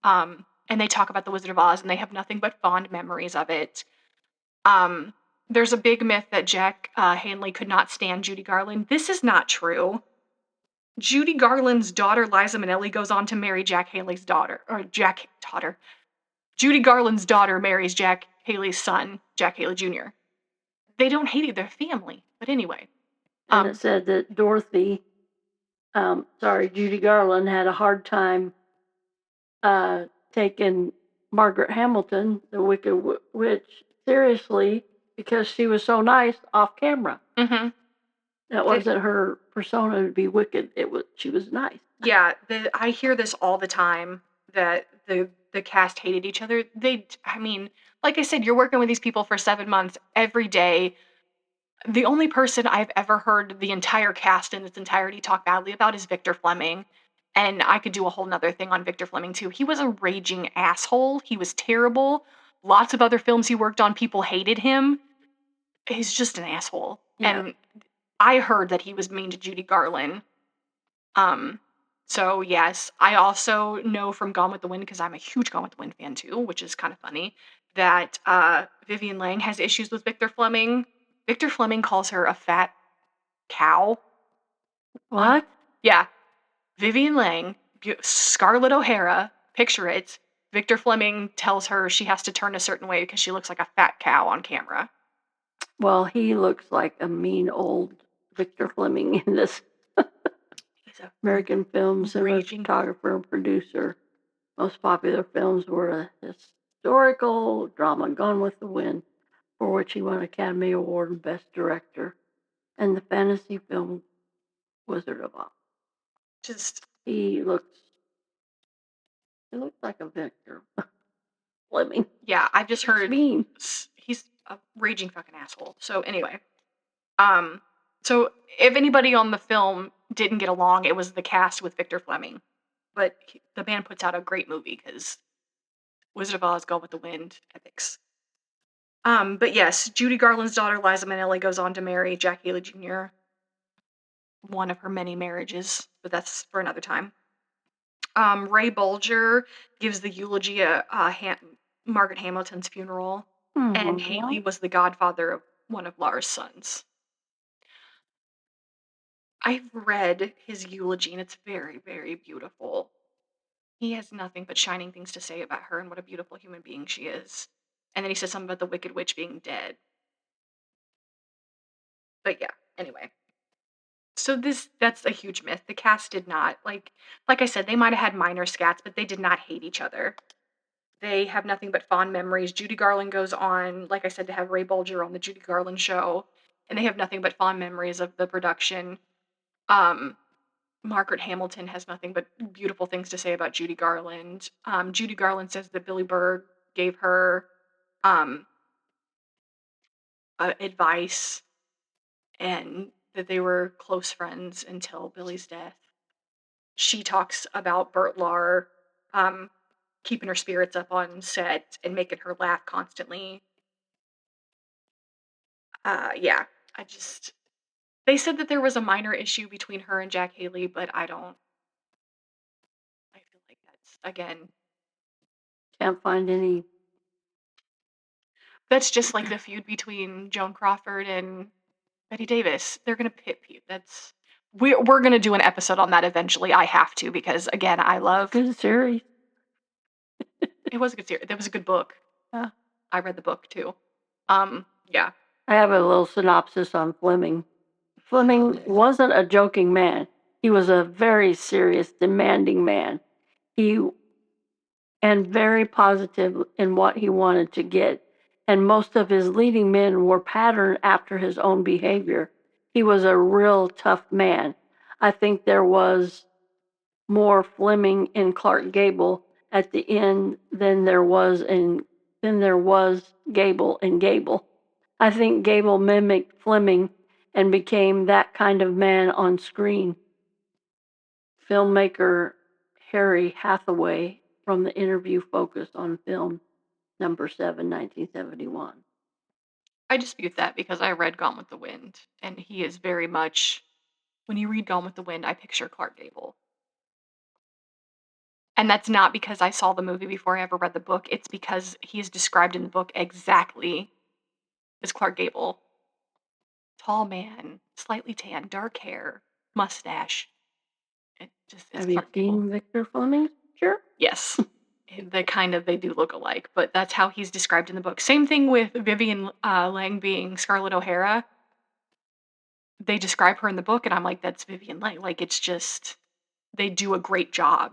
and they talk about the Wizard of Oz, and they have nothing but fond memories of it. There's a big myth that Jack Hanley could not stand Judy Garland. This is not true. Judy Garland's daughter, Liza Minnelli, goes on to marry Jack Haley's daughter, or daughter. Judy Garland's daughter marries Jack Haley's son, Jack Haley Jr. They don't hate their family, but anyway. And it said that Judy Garland had a hard time taking Margaret Hamilton, the Wicked Witch, seriously because she was so nice off camera. Mm-hmm. That wasn't her persona to be wicked. She was nice. Yeah, I hear this all the time that the cast hated each other. I mean, like I said, you're working with these people for 7 months every day. The only person I've ever heard the entire cast in its entirety talk badly about is Victor Fleming. And I could do a whole nother thing on Victor Fleming too. He was a raging asshole. He was terrible. Lots of other films he worked on, people hated him. He's just an asshole. Yeah. And I heard that he was mean to Judy Garland. So yes, I also know from Gone with the Wind, because I'm a huge Gone with the Wind fan too, which is kind of funny, that Vivian Lang has issues with Victor Fleming. Victor Fleming calls her a fat cow. What? Yeah. Vivian Lang, Scarlett O'Hara, picture it. Victor Fleming tells her she has to turn a certain way because she looks like a fat cow on camera. Well, he looks like a mean old Victor Fleming in this. American film cinematographer and producer. Most popular films were a historical drama, Gone with the Wind, for which he won Academy Award and Best Director, and the fantasy film Wizard of Oz. He looks like a Victor Fleming. Yeah, I've just heard mean. He's a raging fucking asshole. So anyway, so if anybody on the film didn't get along, it was the cast with Victor Fleming. But the band puts out a great movie because Wizard of Oz, Gone with the Wind, epics. But yes, Judy Garland's daughter, Liza Minnelli, goes on to marry Jack Haley Jr., one of her many marriages, but that's for another time. Ray Bolger gives the eulogy at Margaret Hamilton's funeral, and Haley was the godfather of one of Lahr's sons. I've read his eulogy, and it's very, very beautiful. He has nothing but shining things to say about her and what a beautiful human being she is. And then he says something about the Wicked Witch being dead. But yeah, anyway. So that's a huge myth. The cast did not, like I said, they might have had minor scats, but they did not hate each other. They have nothing but fond memories. Judy Garland goes on, like I said, to have Ray Bolger on the Judy Garland show, and they have nothing but fond memories of the production. Margaret Hamilton has nothing but beautiful things to say about Judy Garland. Judy Garland says that Billy Berg gave her advice, and that they were close friends until Billy's death. She talks about Burt Lahr keeping her spirits up on set and making her laugh constantly. Yeah, they said that there was a minor issue between her and Jack Haley, but I feel like that's, again, can't find any. That's just like the feud between Joan Crawford and Bette Davis. They're gonna pit people. We're gonna do an episode on that eventually. I have to, because again, I love good series. It was a good series. That was a good book. Yeah. I read the book too. Yeah. I have a little synopsis on Fleming. Fleming wasn't a joking man. He was a very serious, demanding man. And very positive in what he wanted to get, and most of his leading men were patterned after his own behavior. He was a real tough man. I think there was more Fleming in Clark Gable at the end than there was Gable in Gable. I think Gable mimicked Fleming and became that kind of man on screen. Filmmaker Harry Hathaway from the interview focused on film number 7, 1971. I dispute that because I read Gone with the Wind, and he is very much. When you read Gone with the Wind, I picture Clark Gable. And that's not because I saw the movie before I ever read the book. It's because he is described in the book exactly as Clark Gable. Tall man, slightly tan, dark hair, mustache. It just is Have you Clark Gable. seen Victor Fleming's picture? Yes. They do look alike, but that's how he's described in the book. Same thing with Vivian Lang being Scarlett O'Hara. They describe her in the book, and I'm like, that's Vivian Lang. Like, it's just, they do a great job.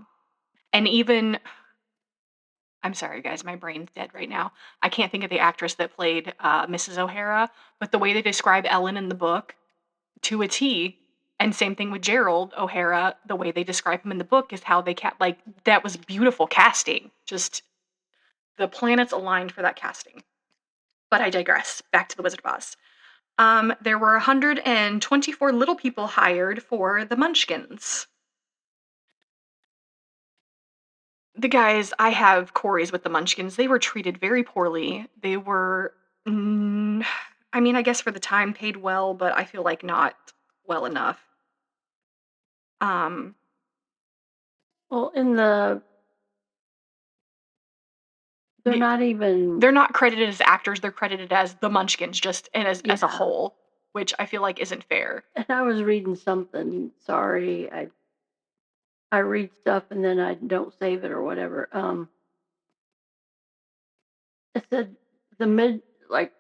And even, I'm sorry, guys, my brain's dead right now. I can't think of the actress that played Mrs. O'Hara, but the way they describe Ellen in the book to a T, and same thing with Gerald O'Hara, the way they describe him in the book is how they like, that was beautiful casting. Just the planets aligned for that casting. But I digress. Back to the Wizard of Oz. There were 124 little people hired for the Munchkins. The guys, I have Corey's with the Munchkins. They were treated very poorly. They were, I mean, I guess for the time paid well, but I feel like not well enough. Well, they're not even. They're not credited as actors. They're credited as the Munchkins, just and as a whole, which I feel like isn't fair. And I was reading something. Sorry, I read stuff and then I don't save it or whatever. It said the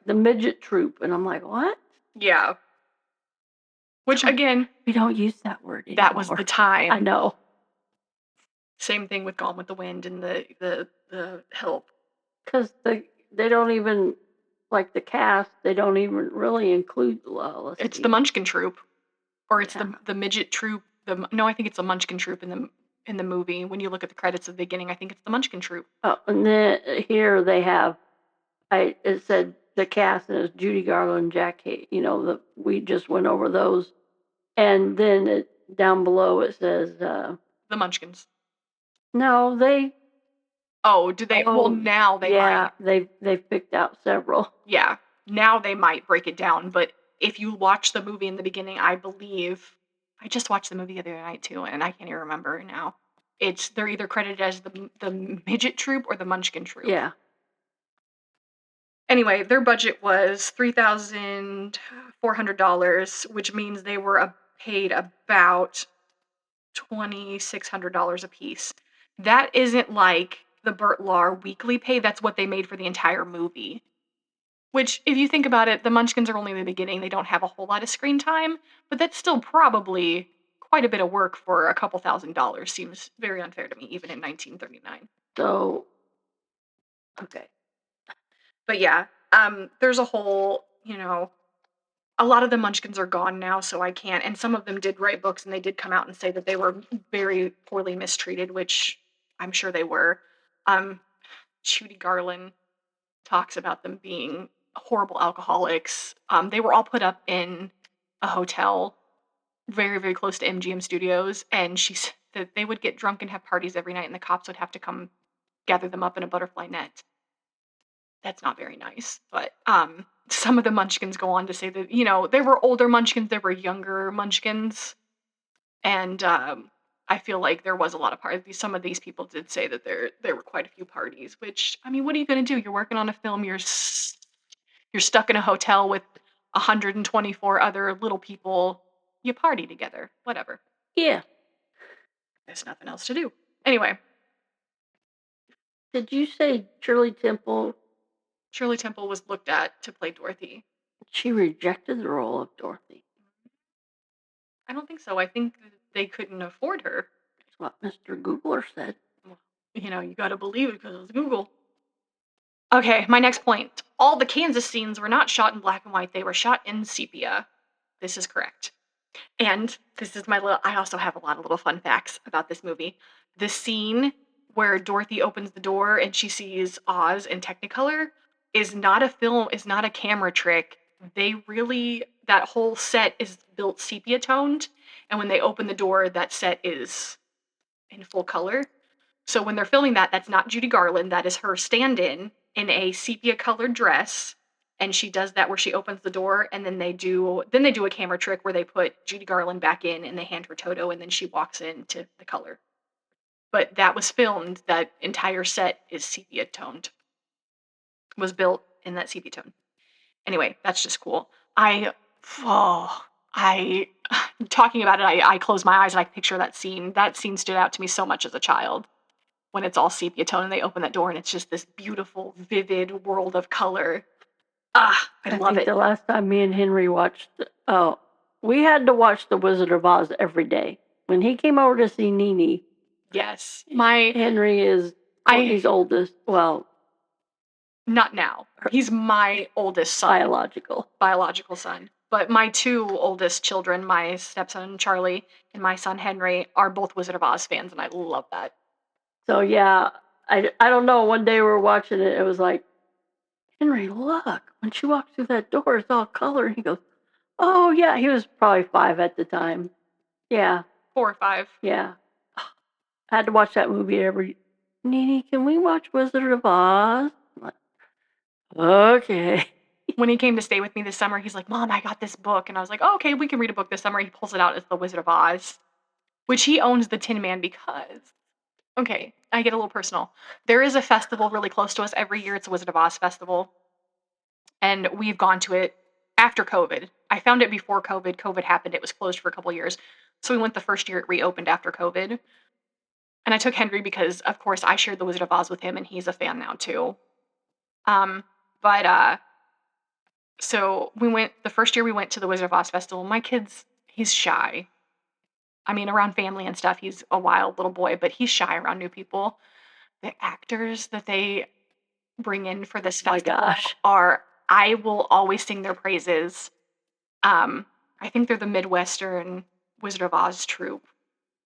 midget troop, and I'm like, what? Yeah. Which again, we don't use that word anymore. That was the time. I know. Same thing with Gone with the Wind and the Help. Because they don't even, like the cast, they don't even really include the It's the Munchkin troop, or it's the midget troop. No, I think it's the Munchkin troop in the movie. When you look at the credits at the beginning, I think it's the Munchkin troop. Oh, and then here they have, it said the cast, and it's Judy Garland, Jack Hay. We just went over those, and then down below it says the Munchkins. No, they. Oh, do they? Well, now they might. Yeah, they've picked out several. Yeah, now they might break it down. But if you watch the movie in the beginning, I believe I just watched the movie the other night too, and I can't even remember now. They're either credited as the midget troop or the Munchkin troop. Yeah. Anyway, their budget was $3,400, which means they were paid about $2,600 a piece. That isn't like the Burt Lahr weekly pay. That's what they made for the entire movie. Which, if you think about it, the Munchkins are only in the beginning. They don't have a whole lot of screen time, but that's still probably quite a bit of work for a couple $1,000. Seems very unfair to me, even in 1939. So, okay. But yeah, there's a whole, a lot of the Munchkins are gone now, so I can't. And some of them did write books, and they did come out and say that they were very poorly mistreated, which I'm sure they were. Judy Garland talks about them being horrible alcoholics. They were all put up in a hotel very, very close to MGM Studios, and she said that they would get drunk and have parties every night, and the cops would have to come gather them up in a butterfly net. That's not very nice, but some of the Munchkins go on to say that, there were older Munchkins, there were younger Munchkins, and I feel like there was a lot of parties. Some of these people did say that there were quite a few parties, which, I mean, what are you going to do? You're working on a film, you're stuck in a hotel with 124 other little people, you party together, whatever. Yeah. There's nothing else to do. Anyway. Did you say Shirley Temple? Shirley Temple was looked at to play Dorothy. She rejected the role of Dorothy. I don't think so. I think they couldn't afford her. That's what Mr. Googler said. Well, you got to believe it because it's Google. Okay, my next point. All the Kansas scenes were not shot in black and white, they were shot in sepia. This is correct. And this is I also have a lot of little fun facts about this movie. The scene where Dorothy opens the door and she sees Oz in Technicolor is not a camera trick. That whole set is built sepia toned. And when they open the door, that set is in full color. So when they're filming that, that's not Judy Garland. That is her stand-in a sepia colored dress, and she does that where she opens the door, and then they do a camera trick where they put Judy Garland back in, and they hand her Toto, and then she walks into the color. But that was filmed. That entire set is sepia toned. Was built in that sepia tone. Anyway, that's just cool. I talking about it, I close my eyes and I picture that scene. That scene stood out to me so much as a child when it's all sepia tone and they open that door and it's just this beautiful, vivid world of color. I love think it. the last time me and Henry watched, we had to watch The Wizard of Oz every day. When he came over to see Nene, Yes. Henry is Courtney's oldest, well, not now. He's my oldest son. Biological son. But my two oldest children, my stepson Charlie and my son Henry, are both Wizard of Oz fans, and I love that. So yeah, I don't know. One day we were watching it, it was like, Henry, look, when she walks through that door, it's all color. And he goes, oh yeah, he was probably 5 at the time. Yeah. 4 or 5. Yeah. I had to watch that movie every. Nene, can we watch Wizard of Oz? I'm like, okay. When he came to stay with me this summer, he's like, Mom, I got this book. And I was like, oh, okay, we can read a book this summer. He pulls it out. It's The Wizard of Oz, which he owns the Tin Man because. Okay, I get a little personal. There is a festival really close to us every year. It's a Wizard of Oz festival. And we've gone to it after COVID. I found it before COVID. COVID happened. It was closed for a couple years. So we went the first year it reopened after COVID. And I took Henry because, of course, I shared The Wizard of Oz with him, and he's a fan now too. So the first year we went to the Wizard of Oz festival. My kid's, he's shy. I mean, around family and stuff, he's a wild little boy, but he's shy around new people. The actors that they bring in for this festival I will always sing their praises. I think they're the Midwestern Wizard of Oz troupe.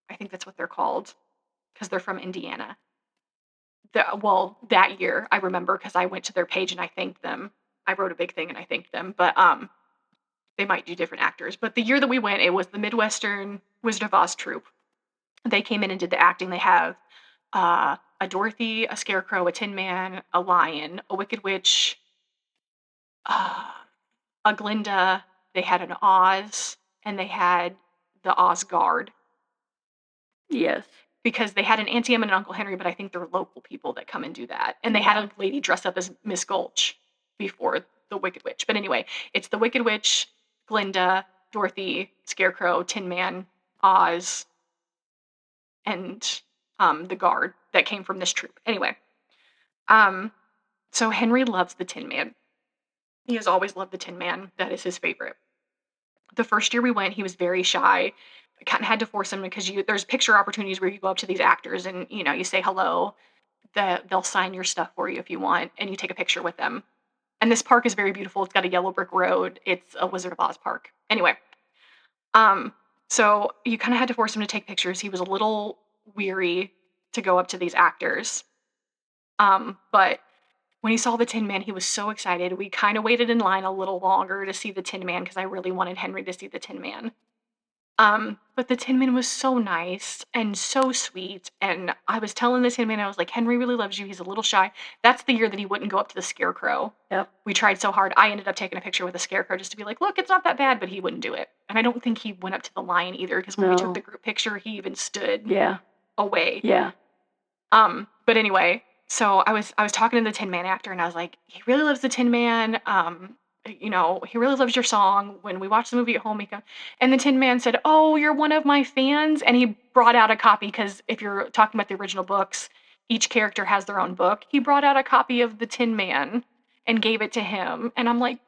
I think that's what they're called because they're from Indiana. That year I remember because I went to their page and I thanked them. I wrote a big thing and I thanked them, but they might do different actors. But the year that we went, it was the Midwestern Wizard of Oz troupe. They came in and did the acting. They have a Dorothy, a Scarecrow, a Tin Man, a Lion, a Wicked Witch, a Glinda. They had an Oz, and they had the Oz Guard. Yes. Because they had an Auntie Em and an Uncle Henry, but I think they're local people that come and do that. And they had a lady dressed up as Miss Gulch before the Wicked Witch. But anyway, it's the Wicked Witch, Glinda, Dorothy, Scarecrow, Tin Man, Oz, and the Guard that came from this troupe. Anyway, so Henry loves the Tin Man. He has always loved the Tin Man. That is his favorite. The first year we went, he was very shy. I kind of had to force him because there's picture opportunities where you go up to these actors and you say hello. They'll sign your stuff for you if you want, and you take a picture with them. And this park is very beautiful. It's got a yellow brick road. It's a Wizard of Oz park. Anyway, so you kind of had to force him to take pictures. He was a little weary to go up to these actors. But when he saw the Tin Man, he was so excited. We kind of waited in line a little longer to see the Tin Man because I really wanted Henry to see the Tin Man. But the Tin Man was so nice and so sweet. And I was telling the Tin Man, I was like, Henry really loves you. He's a little shy. That's the year that he wouldn't go up to the Scarecrow. Yep. We tried so hard. I ended up taking a picture with the Scarecrow just to be like, look, it's not that bad, but he wouldn't do it. And I don't think he went up to the Lion either because when we took the group picture, he even stood away. Yeah. But anyway, so I was talking to the Tin Man actor and I was like, he really loves the Tin Man. He really loves your song. When we watched the movie at home, and the Tin Man said, oh, you're one of my fans. And he brought out a copy because if you're talking about the original books, each character has their own book. He brought out a copy of the Tin Man and gave it to him. And I'm like,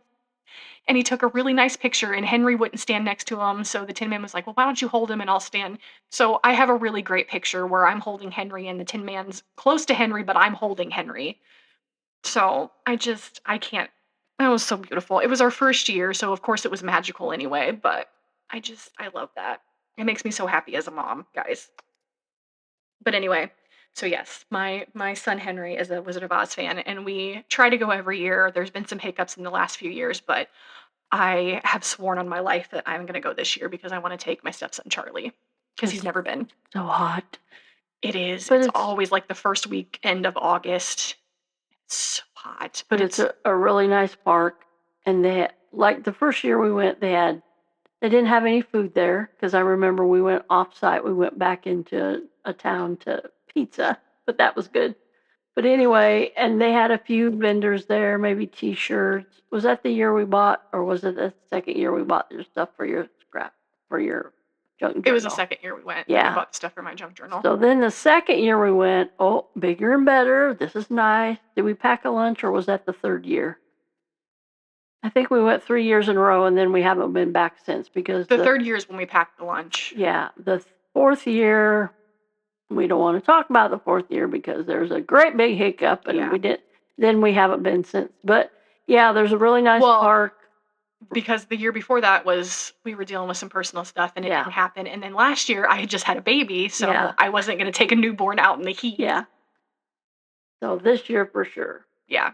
and he took a really nice picture and Henry wouldn't stand next to him. So the Tin Man was like, well, why don't you hold him and I'll stand. So I have a really great picture where I'm holding Henry and the Tin Man's close to Henry, but I'm holding Henry. So I can't. It was so beautiful. It was our first year, so of course it was magical anyway, but I love that. It makes me so happy as a mom, guys. But anyway, so yes, my son Henry is a Wizard of Oz fan, and we try to go every year. There's been some hiccups in the last few years, but I have sworn on my life that I'm going to go this year because I want to take my stepson Charlie because he's It's never been. so hot. It is. But It's it's always like the first weekend of August. It's so hot, but it's a really nice park, and they like the first year we went, they didn't have any food there because I remember we went off site. We went back into a town to pizza, but that was good. But anyway, and they had a few vendors there, maybe T-shirts. Was that the year we bought, or was it the second year we bought your stuff for your for your junk journal? It was the second year we went. Yeah. That we bought the stuff for my junk journal. So then the second year we went, oh, bigger and better. This is nice. Did we pack a lunch, or was that the third year? I think we went 3 years in a row, and then we haven't been back since because the third year is when we packed the lunch. Yeah, the fourth year, we don't want to talk about the fourth year because there's a great big hiccup, and we haven't been since. But yeah, there's a really nice park. Because the year before that we were dealing with some personal stuff and it didn't happen. And then last year I had just had a baby, so I wasn't going to take a newborn out in the heat. Yeah. So this year for sure. Yeah.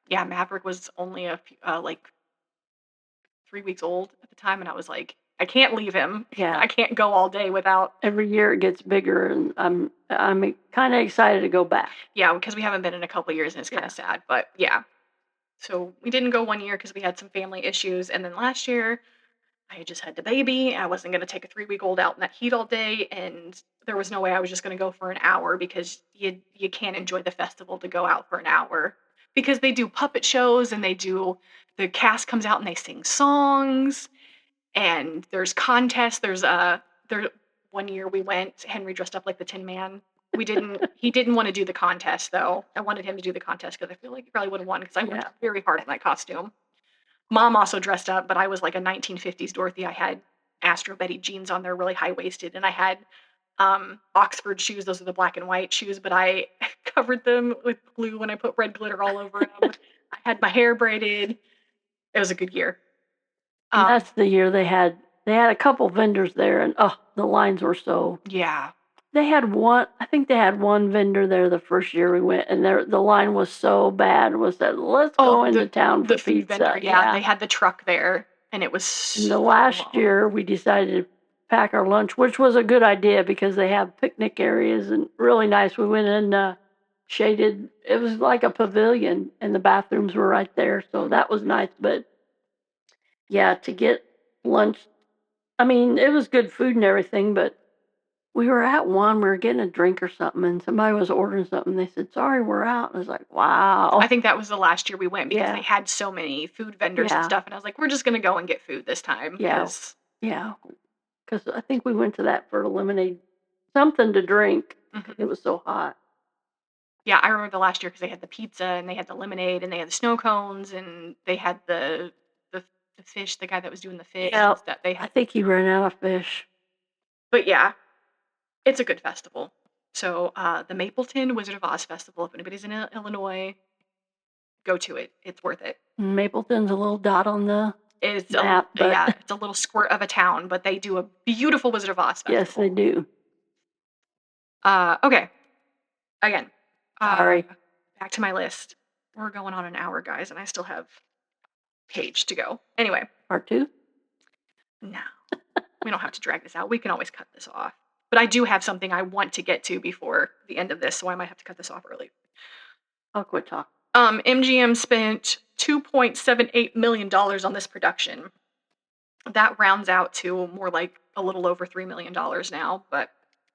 Yeah, Maverick was only like 3 weeks old at the time, and I was like, I can't leave him. Yeah. I can't go all day without. Every year it gets bigger, and I'm kind of excited to go back. Yeah, because we haven't been in a couple of years, and it's kind of sad. But yeah, so we didn't go one year because we had some family issues, and then last year I just had the baby. I wasn't going to take a 3-week-old out in that heat all day, and there was no way I was just going to go for an hour because you can't enjoy the festival to go out for an hour because they do puppet shows and the cast comes out and they sing songs and there's contests. There one year we went, Henry dressed up like the Tin Man. He didn't want to do the contest though. I wanted him to do the contest because I feel like he probably would have won because I worked very hard in that costume. Mom also dressed up, but I was like a 1950s Dorothy. I had Astro Betty jeans on there, really high-waisted, and I had Oxford shoes. Those are the black and white shoes, but I covered them with glue and I put red glitter all over them. I had my hair braided. It was a good year. That's the year they had a couple vendors there, and the lines were so. Yeah. They had one. I think they had one vendor there the first year we went, and the line was so bad. Was that let's go into town for the food pizza? Vendor, yeah, they had the truck there, and it was. So the last year we decided to pack our lunch, which was a good idea because they have picnic areas and really nice. We went in shaded. It was like a pavilion, and the bathrooms were right there, so that was nice. But yeah, to get lunch, I mean, it was good food and everything, but. We were at one, we were getting a drink or something, and somebody was ordering something. They said, sorry, we're out. And I was like, wow. I think that was the last year we went because they had so many food vendors and stuff. And I was like, we're just going to go and get food this time. Yeah. Because I think we went to that for lemonade, something to drink. Mm-hmm. It was so hot. Yeah, I remember the last year because they had the pizza and they had the lemonade and they had the snow cones and they had the fish, the guy that was doing the fish. Yeah, and stuff. I think he ran out of fish. But yeah. It's a good festival. So the Mapleton Wizard of Oz Festival, if anybody's in Illinois, go to it. It's worth it. Mapleton's a little dot on the map. Yeah, it's a little squirt of a town, but they do a beautiful Wizard of Oz festival. Yes, they do. Okay. Again. Sorry. Back to my list. We're going on an hour, guys, and I still have page to go. Anyway. Part 2? No. We don't have to drag this out. We can always cut this off. But I do have something I want to get to before the end of this, so I might have to cut this off early. I'll quit talking. MGM spent $2.78 million on this production. That rounds out to more like a little over $3 million now. But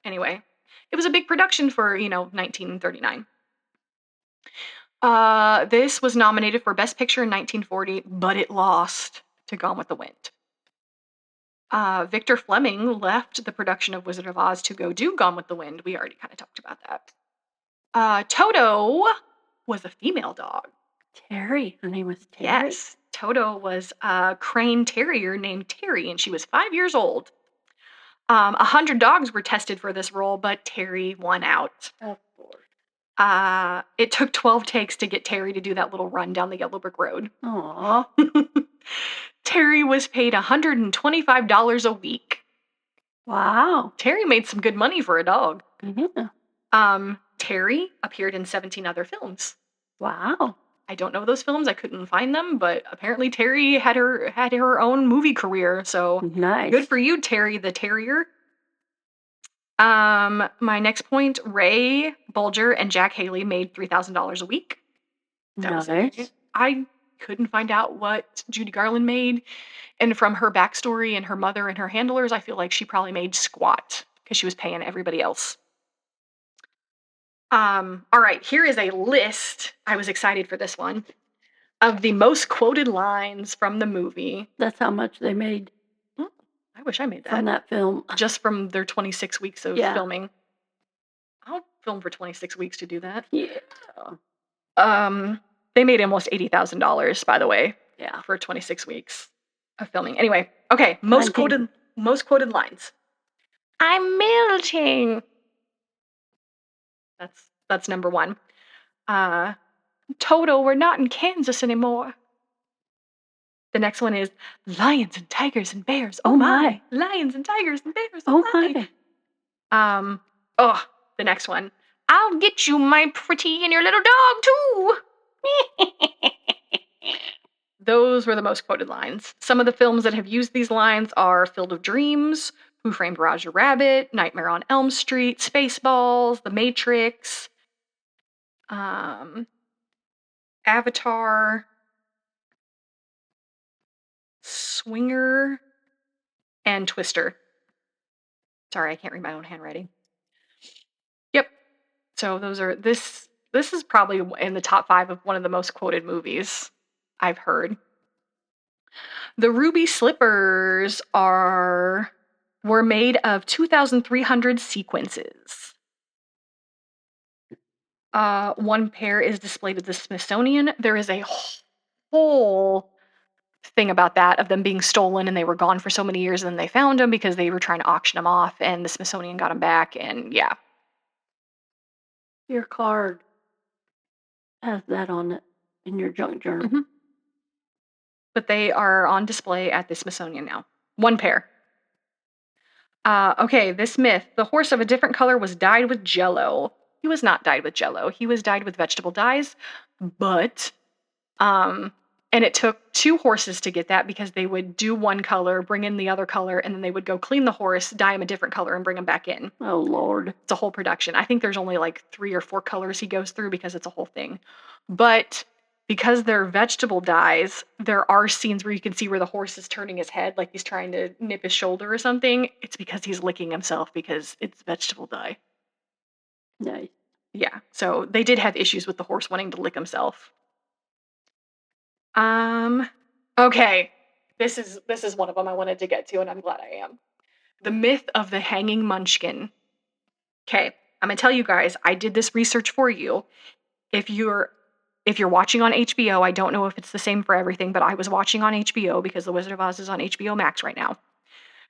anyway, it was a big production for, 1939. This was nominated for Best Picture in 1940, but it lost to Gone with the Wind. Victor Fleming left the production of Wizard of Oz to go do Gone with the Wind. We already kind of talked about that. Toto was a female dog. Terry. Her name was Terry? Yes. Toto was a crane terrier named Terry, and she was 5 years old. 100 dogs were tested for this role, but Terry won out. Of course. It took 12 takes to get Terry to do that little run down the yellow brick road. Aw. Terry was paid $125 a week. Wow. Terry made some good money for a dog. Yeah. Terry appeared in 17 other films. Wow. I don't know those films. I couldn't find them, but apparently Terry had her own movie career. So Nice. good for you, Terry the Terrier. My next point, Ray Bulger and Jack Haley made $3,000 a week. That was it. Nice. I couldn't find out what Judy Garland made, and from her backstory and her mother and her handlers, I feel like she probably made squat because she was paying everybody else. All right, here is a list. I was excited for this one of the most quoted lines from the movie. That's how much they made I wish I made that. from that film. Just from their 26 weeks of Yeah. filming. I'll film for 26 weeks to do that. Yeah. They made almost $80,000, by the way, Yeah. for 26 weeks of filming. Anyway, okay, most quoted lines. I'm melting. That's number one. Toto, we're not in Kansas anymore. The next one is lions and tigers and bears. Oh my. Lions and tigers and bears. Oh my. The next one. I'll get you, my pretty, and your little dog too. Those were the most quoted lines. Some of the films that have used these lines are Field of Dreams, Who Framed Roger Rabbit, Nightmare on Elm Street, Spaceballs, The Matrix, Avatar, Swinger, and Twister. Sorry, I can't read my own handwriting. Yep. So those are this is probably in the top 5 of one of the most quoted movies I've heard. The ruby slippers were made of 2,300 sequences. One pair is displayed at the Smithsonian. There is a whole thing about that, of them being stolen, and they were gone for so many years, and then they found them because they were trying to auction them off, and the Smithsonian got them back, and yeah. Your card has that on it in your junk journal. Mm-hmm. But they are on display at the Smithsonian now. One pair. Okay, this myth. The horse of a different color was dyed with Jell-O. He was not dyed with Jell-O. He was dyed with vegetable dyes, but, and it took 2 horses to get that, because they would do one color, bring in the other color, and then they would go clean the horse, dye him a different color, and bring him back in. Oh, Lord. It's a whole production. I think there's only like 3 or 4 colors he goes through because it's a whole thing. But because they're vegetable dyes, there are scenes where you can see where the horse is turning his head like he's trying to nip his shoulder or something. It's because he's licking himself because it's vegetable dye. Nice. Yeah, so they did have issues with the horse wanting to lick himself. Okay, this is one of them I wanted to get to, and I'm glad I am. The myth of the hanging munchkin. Okay, I'm gonna tell you guys, I did this research for you. If you're watching on HBO, I don't know if it's the same for everything, but I was watching on HBO because The Wizard of Oz is on HBO Max right now.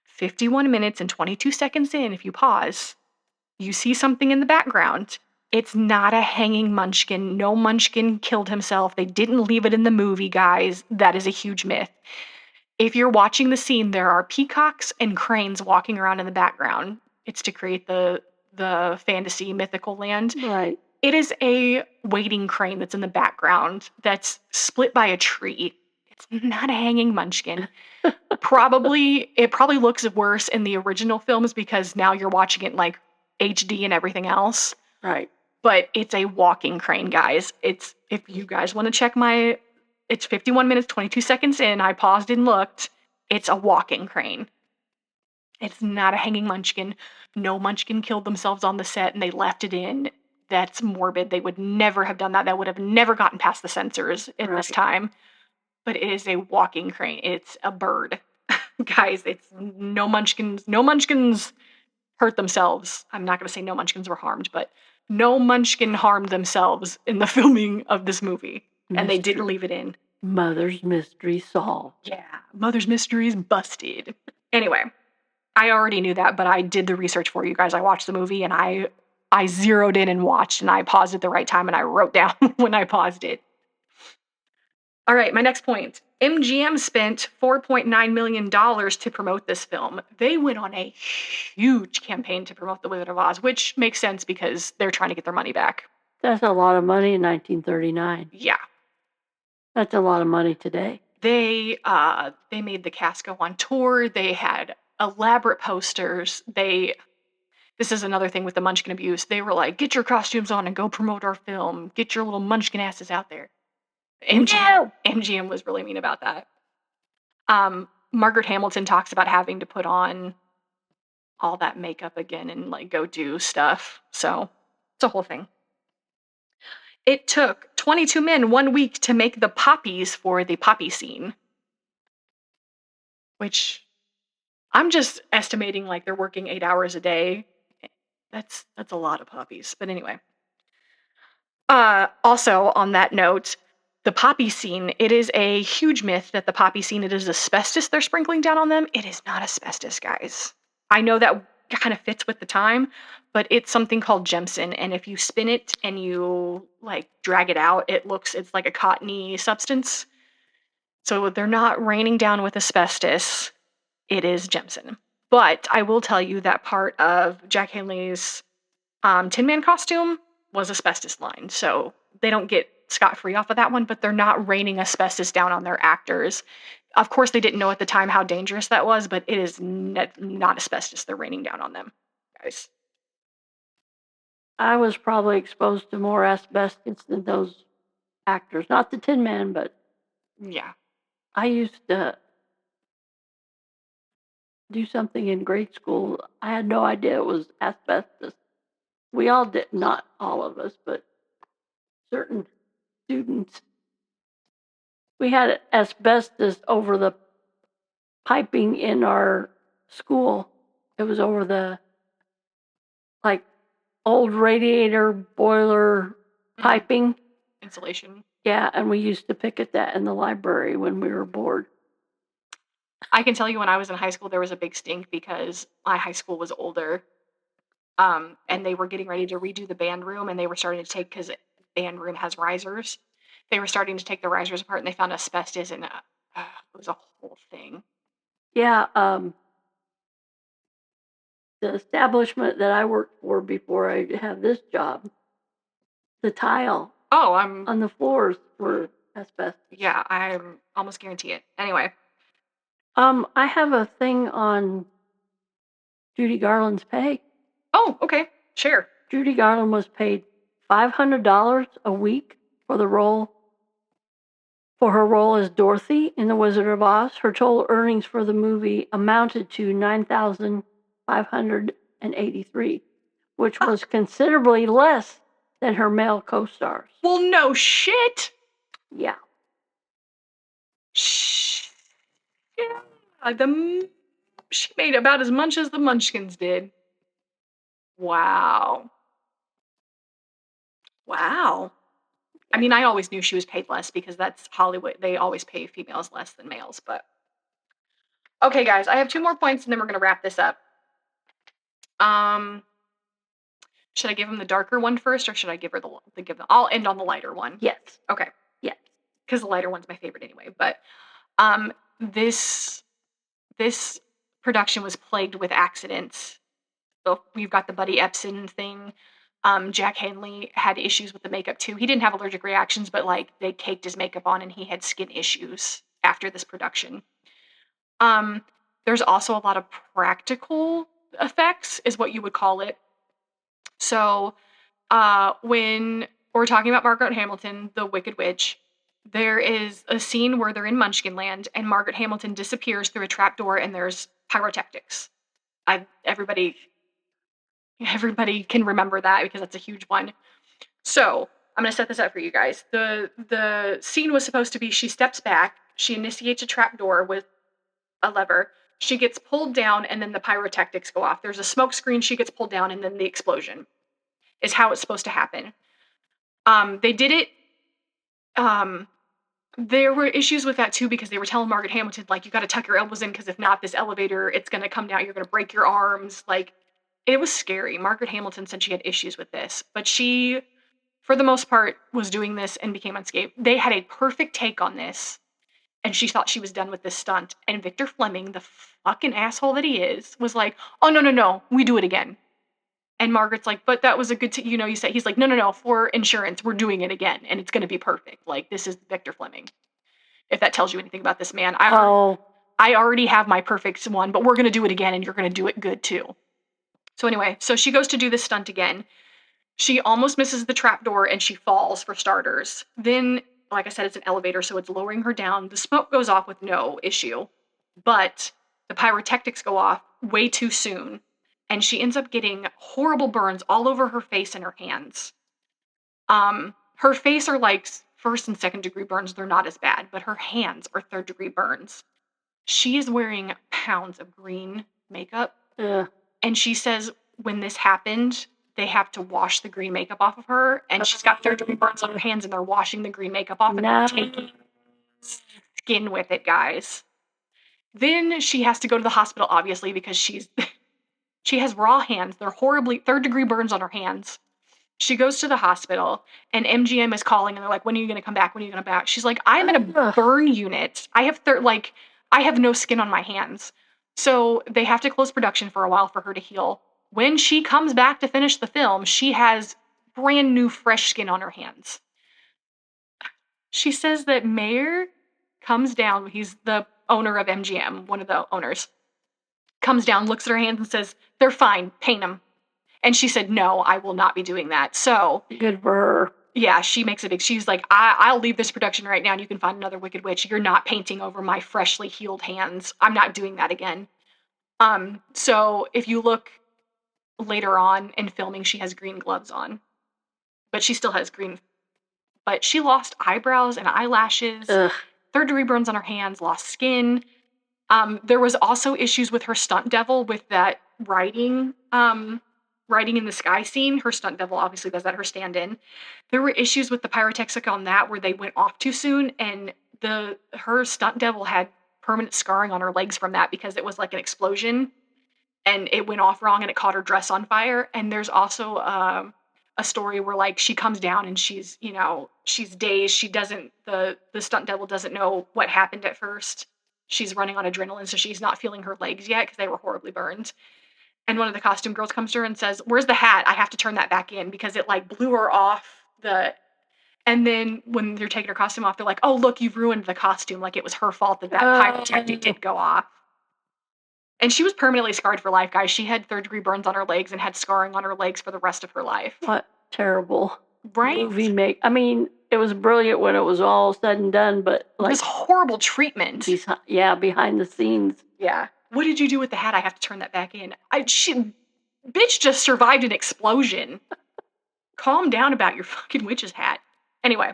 51 minutes and 22 seconds in, if you pause, you see something in the background. It's not a hanging munchkin. No munchkin killed himself. They didn't leave it in the movie, guys. That is a huge myth. If you're watching the scene, there are peacocks and cranes walking around in the background. It's to create the fantasy mythical land. Right. It is a waiting crane that's in the background that's split by a tree. It's not a hanging munchkin. It probably looks worse in the original films because now you're watching it in like HD and everything else. Right. But it's a walking crane, guys. If you guys want to check it's 51 minutes, 22 seconds in. I paused and looked. It's a walking crane. It's not a hanging munchkin. No munchkin killed themselves on the set and they left it in. That's morbid. They would never have done that. That would have never gotten past the censors at this time. But it is a walking crane. It's a bird. Guys, it's no munchkins hurt themselves. I'm not going to say no munchkins were harmed, but no munchkin harmed themselves in the filming of this movie. And they didn't leave it in. Mother's mystery solved. Yeah, Mother's mysteries busted. Anyway, I already knew that, but I did the research for you guys. I watched the movie and I I zeroed in and watched, and I paused at the right time, and I wrote down when I paused it. All right, my next point. MGM spent $4.9 million to promote this film. They went on a huge campaign to promote The Wizard of Oz, which makes sense because they're trying to get their money back. That's a lot of money in 1939. Yeah. That's a lot of money today. They made the cast go on tour. They had elaborate posters. This is another thing with the Munchkin abuse. They were like, get your costumes on and go promote our film. Get your little Munchkin asses out there. MGM was really mean about that. Margaret Hamilton talks about having to put on all that makeup again and like go do stuff. So it's a whole thing. It took 22 men 1 week to make the poppies for the poppy scene. Which I'm just estimating like they're working 8 hours a day. That's a lot of poppies. But anyway. Also on that note, the poppy scene, it is a huge myth that the poppy scene, it is asbestos they're sprinkling down on them. It is not asbestos, guys. I know that kind of fits with the time, but it's something called Gemson, and if you spin it and you like drag it out, it's like a cottony substance. So they're not raining down with asbestos. It is Gemson. But I will tell you that part of Jack Henley's Tin Man costume was asbestos lined, so they don't get scot-free off of that one, but they're not raining asbestos down on their actors. Of course, they didn't know at the time how dangerous that was, but it is not asbestos they're raining down on them, guys. I was probably exposed to more asbestos than those actors. Not the Tin Man, but Yeah. I used to do something in grade school. I had no idea it was asbestos. We all did, not all of us, but certain students. We had asbestos over the piping in our school. It was over the like old radiator boiler piping. Insulation. Yeah, and we used to pick at that in the library when we were bored. I can tell you when I was in high school, there was a big stink because my high school was older. And they were getting ready to redo the band room, and they were starting to take, because band room has risers, they were starting to take the risers apart, and they found asbestos, and it was a whole thing. Yeah, the establishment that I worked for before I had this job, the tile on the floors were asbestos. Yeah, I'm almost guarantee it. Anyway. I have a thing on Judy Garland's pay. Oh, okay. Share. Judy Garland was paid $500 a week for her role as Dorothy in The Wizard of Oz. Her total earnings for the movie amounted to $9,583, which was considerably less than her male co-stars. Well, no shit. Yeah. Yeah. She made about as much as the Munchkins did. Wow. I mean, I always knew she was paid less because that's Hollywood. They always pay females less than males, but. Okay, guys, I have 2 more points and then we're going to wrap this up. Should I give him the darker one first, or should I give her I'll end on the lighter one. Yes. Okay. Yes. Because the lighter one's my favorite anyway. But this production was plagued with accidents. So we've got the Buddy Epson thing. Jack Henley had issues with the makeup too. He didn't have allergic reactions, but like they caked his makeup on and he had skin issues after this production. There's also a lot of practical effects, is what you would call it. So when we're talking about Margaret Hamilton, the Wicked Witch, there is a scene where they're in Munchkin Land and Margaret Hamilton disappears through a trapdoor and there's pyrotechnics. Everybody can remember that because that's a huge one. So I'm going to set this up for you guys. The scene was supposed to be, she steps back, she initiates a trapdoor with a lever, she gets pulled down, and then the pyrotechnics go off. There's a smoke screen, she gets pulled down, and then the explosion is how it's supposed to happen. They did it. There were issues with that too because they were telling Margaret Hamilton, like, you got to tuck your elbows in because if not, this elevator, it's going to come down, you're going to break your arms. Like, It was scary. Margaret Hamilton said she had issues with this, but she, for the most part, was doing this and became unscathed. They had a perfect take on this, and she thought she was done with this stunt. And Victor Fleming, the fucking asshole that he is, was like, "Oh, no, no, no, we do it again." And Margaret's like, "But that was a good, you said." He's like, "No, no, no, for insurance, we're doing it again, and it's going to be perfect. Like, this is Victor Fleming. If that tells you anything about this man, Oh, I already have my perfect one, but we're going to do it again, and you're going to do it good too." So anyway, so she goes to do this stunt again. She almost misses the trapdoor and she falls, for starters. Then, like I said, it's an elevator, so it's lowering her down. The smoke goes off with no issue, but the pyrotechnics go off way too soon, and she ends up getting horrible burns all over her face and her hands. Her face are like first and second degree burns, they're not as bad, but her hands are third degree burns. She is wearing pounds of green makeup, ugh. and she says when this happened, they have to wash the green makeup off of her, and she's got third degree burns on her hands, and they're washing the green makeup off, and they're taking skin with it, guys. Then she has to go to the hospital, obviously, because she has raw hands. They're horribly third degree burns on her hands. She goes to the hospital, and MGM is calling, and they're like, "When are you going to come back? When are you going to back?" She's like, "I'm in a Ugh. burn unit. I have no skin on my hands." So they have to close production for a while for her to heal. When she comes back to finish the film, she has brand new, fresh skin on her hands. She says that Mayer comes down. He's the owner of MGM, one of the owners. Comes down, looks at her hands, and says, "They're fine. Paint them." And she said, "No, I will not be doing that." So Good for her. yeah, she makes a big. She's like, I'll leave this production right now, and you can find another Wicked Witch. You're not painting over my freshly healed hands. I'm not doing that again. So if you look later on in filming, she has green gloves on, but she still has green. But she lost eyebrows and eyelashes, Ugh. third degree burns on her hands, lost skin. There was also issues with her stunt devil with that riding in the sky scene. Her stunt devil obviously does that, her stand-in. There were issues with the pyrotechnic on that where they went off too soon, and her stunt devil had permanent scarring on her legs from that because it was like an explosion and it went off wrong and it caught her dress on fire. And there's also a story where like she comes down and she's dazed. She doesn't the stunt devil doesn't know what happened at first. She's running on adrenaline, so she's not feeling her legs yet because they were horribly burned. And one of the costume girls comes to her and says, "Where's the hat? I have to turn that back in," because it like blew her off the. And then when they're taking her costume off, they're like, "Oh, look, you've ruined the costume. Like it was her fault that pyrotechnic did go off." And she was permanently scarred for life, guys. She had third degree burns on her legs and had scarring on her legs for the rest of her life. What terrible Right? movie I mean, it was brilliant when it was all said and done, but It like was horrible treatment. behind the scenes. Yeah. What did you do with the hat? I have to turn that back in. Bitch just survived an explosion. Calm down about your fucking witch's hat. Anyway,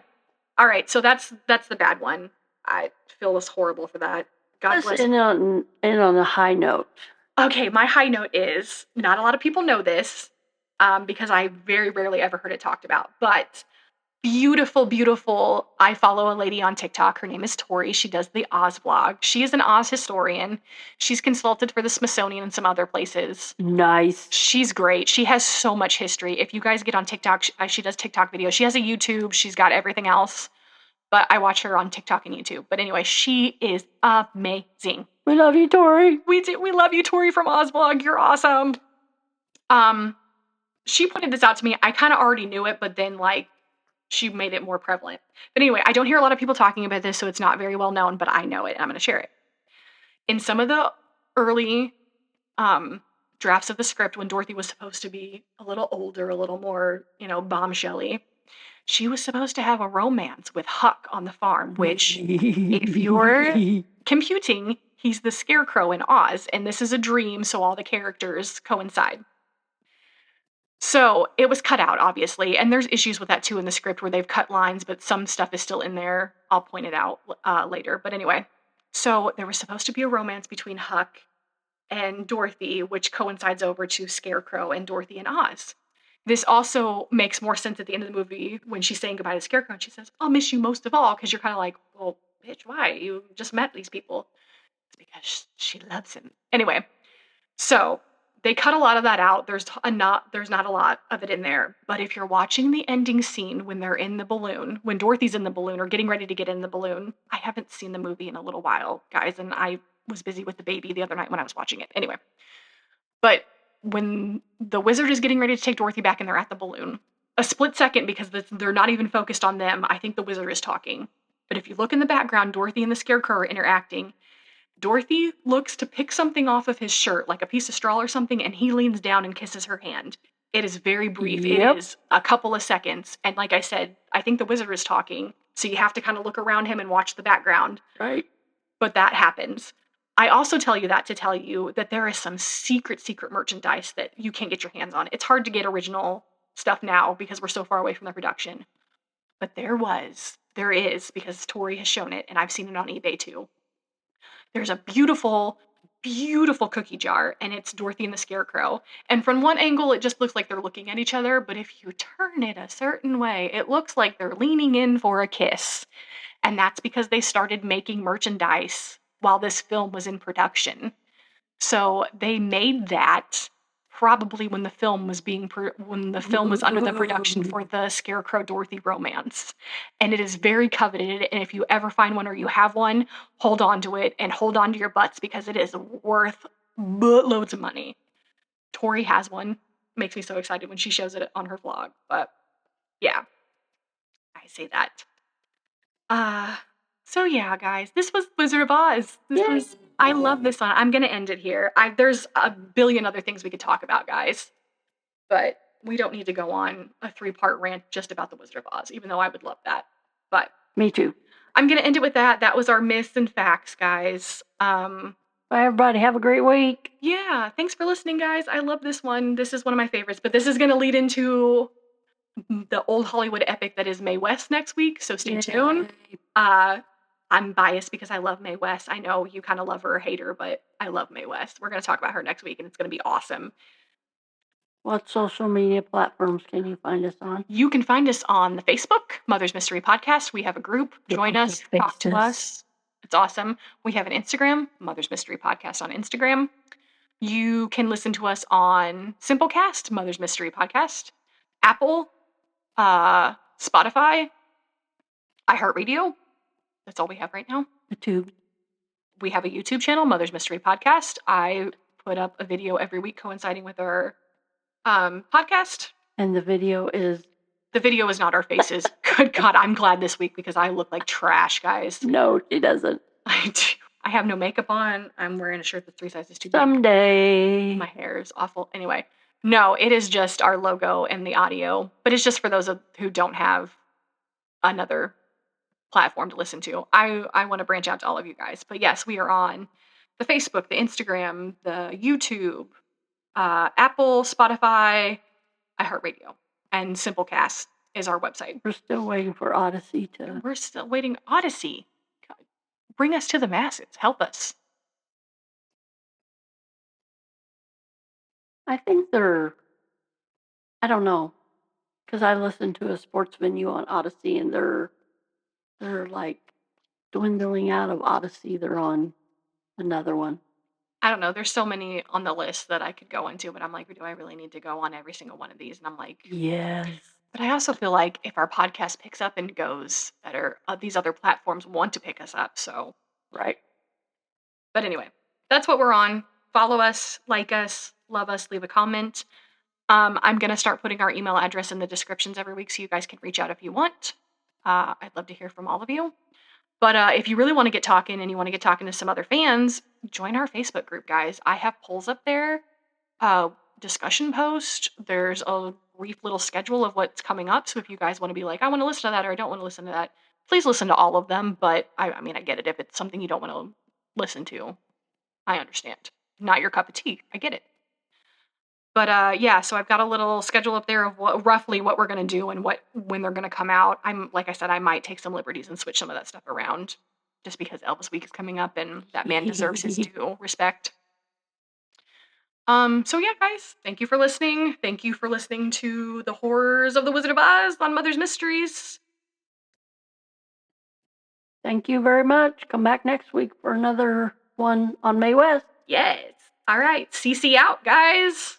all right. So that's the bad one. I feel this horrible for that. God Let's bless. end on a high note. Okay, my high note is not a lot of people know this because I very rarely ever heard it talked about, but beautiful, beautiful. I follow a lady on TikTok. Her name is Tori. She does the Oz vlog. She is an Oz historian. She's consulted for the Smithsonian and some other places. Nice. She's great. She has so much history. If you guys get on TikTok, she does TikTok videos. She has a YouTube. She's got everything else. But I watch her on TikTok and YouTube. But anyway, she is amazing. We love you, Tori. We do. We love you, Tori from Ozvlog. You're awesome. She pointed this out to me. I kind of already knew it, but then like she made it more prevalent. But anyway, I don't hear a lot of people talking about this, so it's not very well known, but I know it and I'm going to share it. In some of the early drafts of the script, when Dorothy was supposed to be a little older, a little more, bombshelly, she was supposed to have a romance with Huck on the farm, which, if you're computing, he's the Scarecrow in Oz, and this is a dream, so all the characters coincide. So it was cut out, obviously, and there's issues with that too in the script where they've cut lines, but some stuff is still in there. I'll point it out later. But anyway, so there was supposed to be a romance between Huck and Dorothy, which coincides over to Scarecrow and Dorothy and Oz. This also makes more sense at the end of the movie when she's saying goodbye to Scarecrow and she says, "I'll miss you most of all," because you're kind of like, well, bitch, why? You just met these people. It's because she loves him. Anyway, so they cut a lot of that out. There's not a lot of it in there. But if you're watching the ending scene when they're in the balloon, when Dorothy's in the balloon or getting ready to get in the balloon, I haven't seen the movie in a little while, guys, and I was busy with the baby the other night when I was watching it. Anyway, but when the wizard is getting ready to take Dorothy back and they're at the balloon, a split second, because they're not even focused on them, I think the wizard is talking. But if you look in the background, Dorothy and the Scarecrow are interacting. Dorothy looks to pick something off of his shirt, like a piece of straw or something, and he leans down and kisses her hand. It is very brief. Yep. It is a couple of seconds. And like I said, I think the wizard is talking, so you have to kind of look around him and watch the background. Right. But that happens. I also tell you that to tell you that there is some secret merchandise that you can't get your hands on. It's hard to get original stuff now because we're so far away from the production. But there is, because Tori has shown it, and I've seen it on eBay too. There's a beautiful, beautiful cookie jar, and it's Dorothy and the Scarecrow. And from one angle, it just looks like they're looking at each other, but if you turn it a certain way, it looks like they're leaning in for a kiss. And that's because they started making merchandise while this film was in production. So they made that probably when the film was under the production for the Scarecrow Dorothy romance. And it is very coveted, and if you ever find one or you have one, hold on to it and hold on to your butts because it is worth loads of money. Tori has one. Makes me so excited when she shows it on her vlog. But yeah, I say that. So yeah, guys, this was Wizard of Oz. I love this one. I'm gonna end it here. There's a billion other things we could talk about, guys, but we don't need to go on a 3-part rant just about the Wizard of Oz, even though I would love that. But Me too. I'm gonna end it with that. That was our myths and facts, guys. Bye, everybody. Have a great week. Yeah, thanks for listening, guys. I love this one. This is one of my favorites, but this is gonna lead into the old Hollywood epic that is Mae West next week, so stay tuned. I'm biased because I love Mae West. I know you kind of love her or hate her, but I love Mae West. We're going to talk about her next week, and it's going to be awesome. What social media platforms can you find us on? You can find us on the Facebook, Mother's Mystery Podcast. We have a group. Join us, talk to us. It's awesome. We have an Instagram, Mother's Mystery Podcast on Instagram. You can listen to us on Simplecast, Mother's Mystery Podcast, Apple, Spotify, iHeartRadio. That's all we have right now. YouTube. We have a YouTube channel, Mother's Mystery Podcast. I put up a video every week coinciding with our podcast. And the video is not our faces. Good God, I'm glad this week because I look like trash, guys. No, she doesn't. I have no makeup on. I'm wearing a shirt that's 3 sizes too big. Someday. My hair is awful. Anyway, no, it is just our logo and the audio, but it's just for those who don't have another platform to listen to. I want to branch out to all of you guys. But yes, we are on the Facebook, the Instagram, the YouTube, Apple, Spotify, iHeartRadio, and Simplecast is our website. We're still waiting for Odyssey to... We're still waiting. Odyssey. God, bring us to the masses. Help us. I think they're... I don't know. Because I listened to a sports venue on Odyssey, and they're like dwindling out of Odyssey. They're on another one. I don't know. There's so many on the list that I could go into, but I'm like, do I really need to go on every single one of these? And I'm like, yes. But I also feel like if our podcast picks up and goes, better, these other platforms want to pick us up. So, right. But anyway, that's what we're on. Follow us, like us, love us, leave a comment. I'm going to start putting our email address in the descriptions every week so you guys can reach out if you want. I'd love to hear from all of you. But if you really want to get talking and you want to get talking to some other fans, join our Facebook group, guys. I have polls up there, discussion post. There's a brief little schedule of what's coming up. So if you guys want to be like, I want to listen to that or I don't want to listen to that, please listen to all of them. But I mean, I get it. If it's something you don't want to listen to, I understand. Not your cup of tea. I get it. But yeah, so I've got a little schedule up there of roughly what we're going to do and when they're going to come out. Like I said, I might take some liberties and switch some of that stuff around just because Elvis Week is coming up and that man deserves his due respect. So yeah, guys, thank you for listening. Thank you for listening to the horrors of the Wizard of Oz on Mother's Mysteries. Thank you very much. Come back next week for another one on Mae West. Yes. All right, CC out, guys.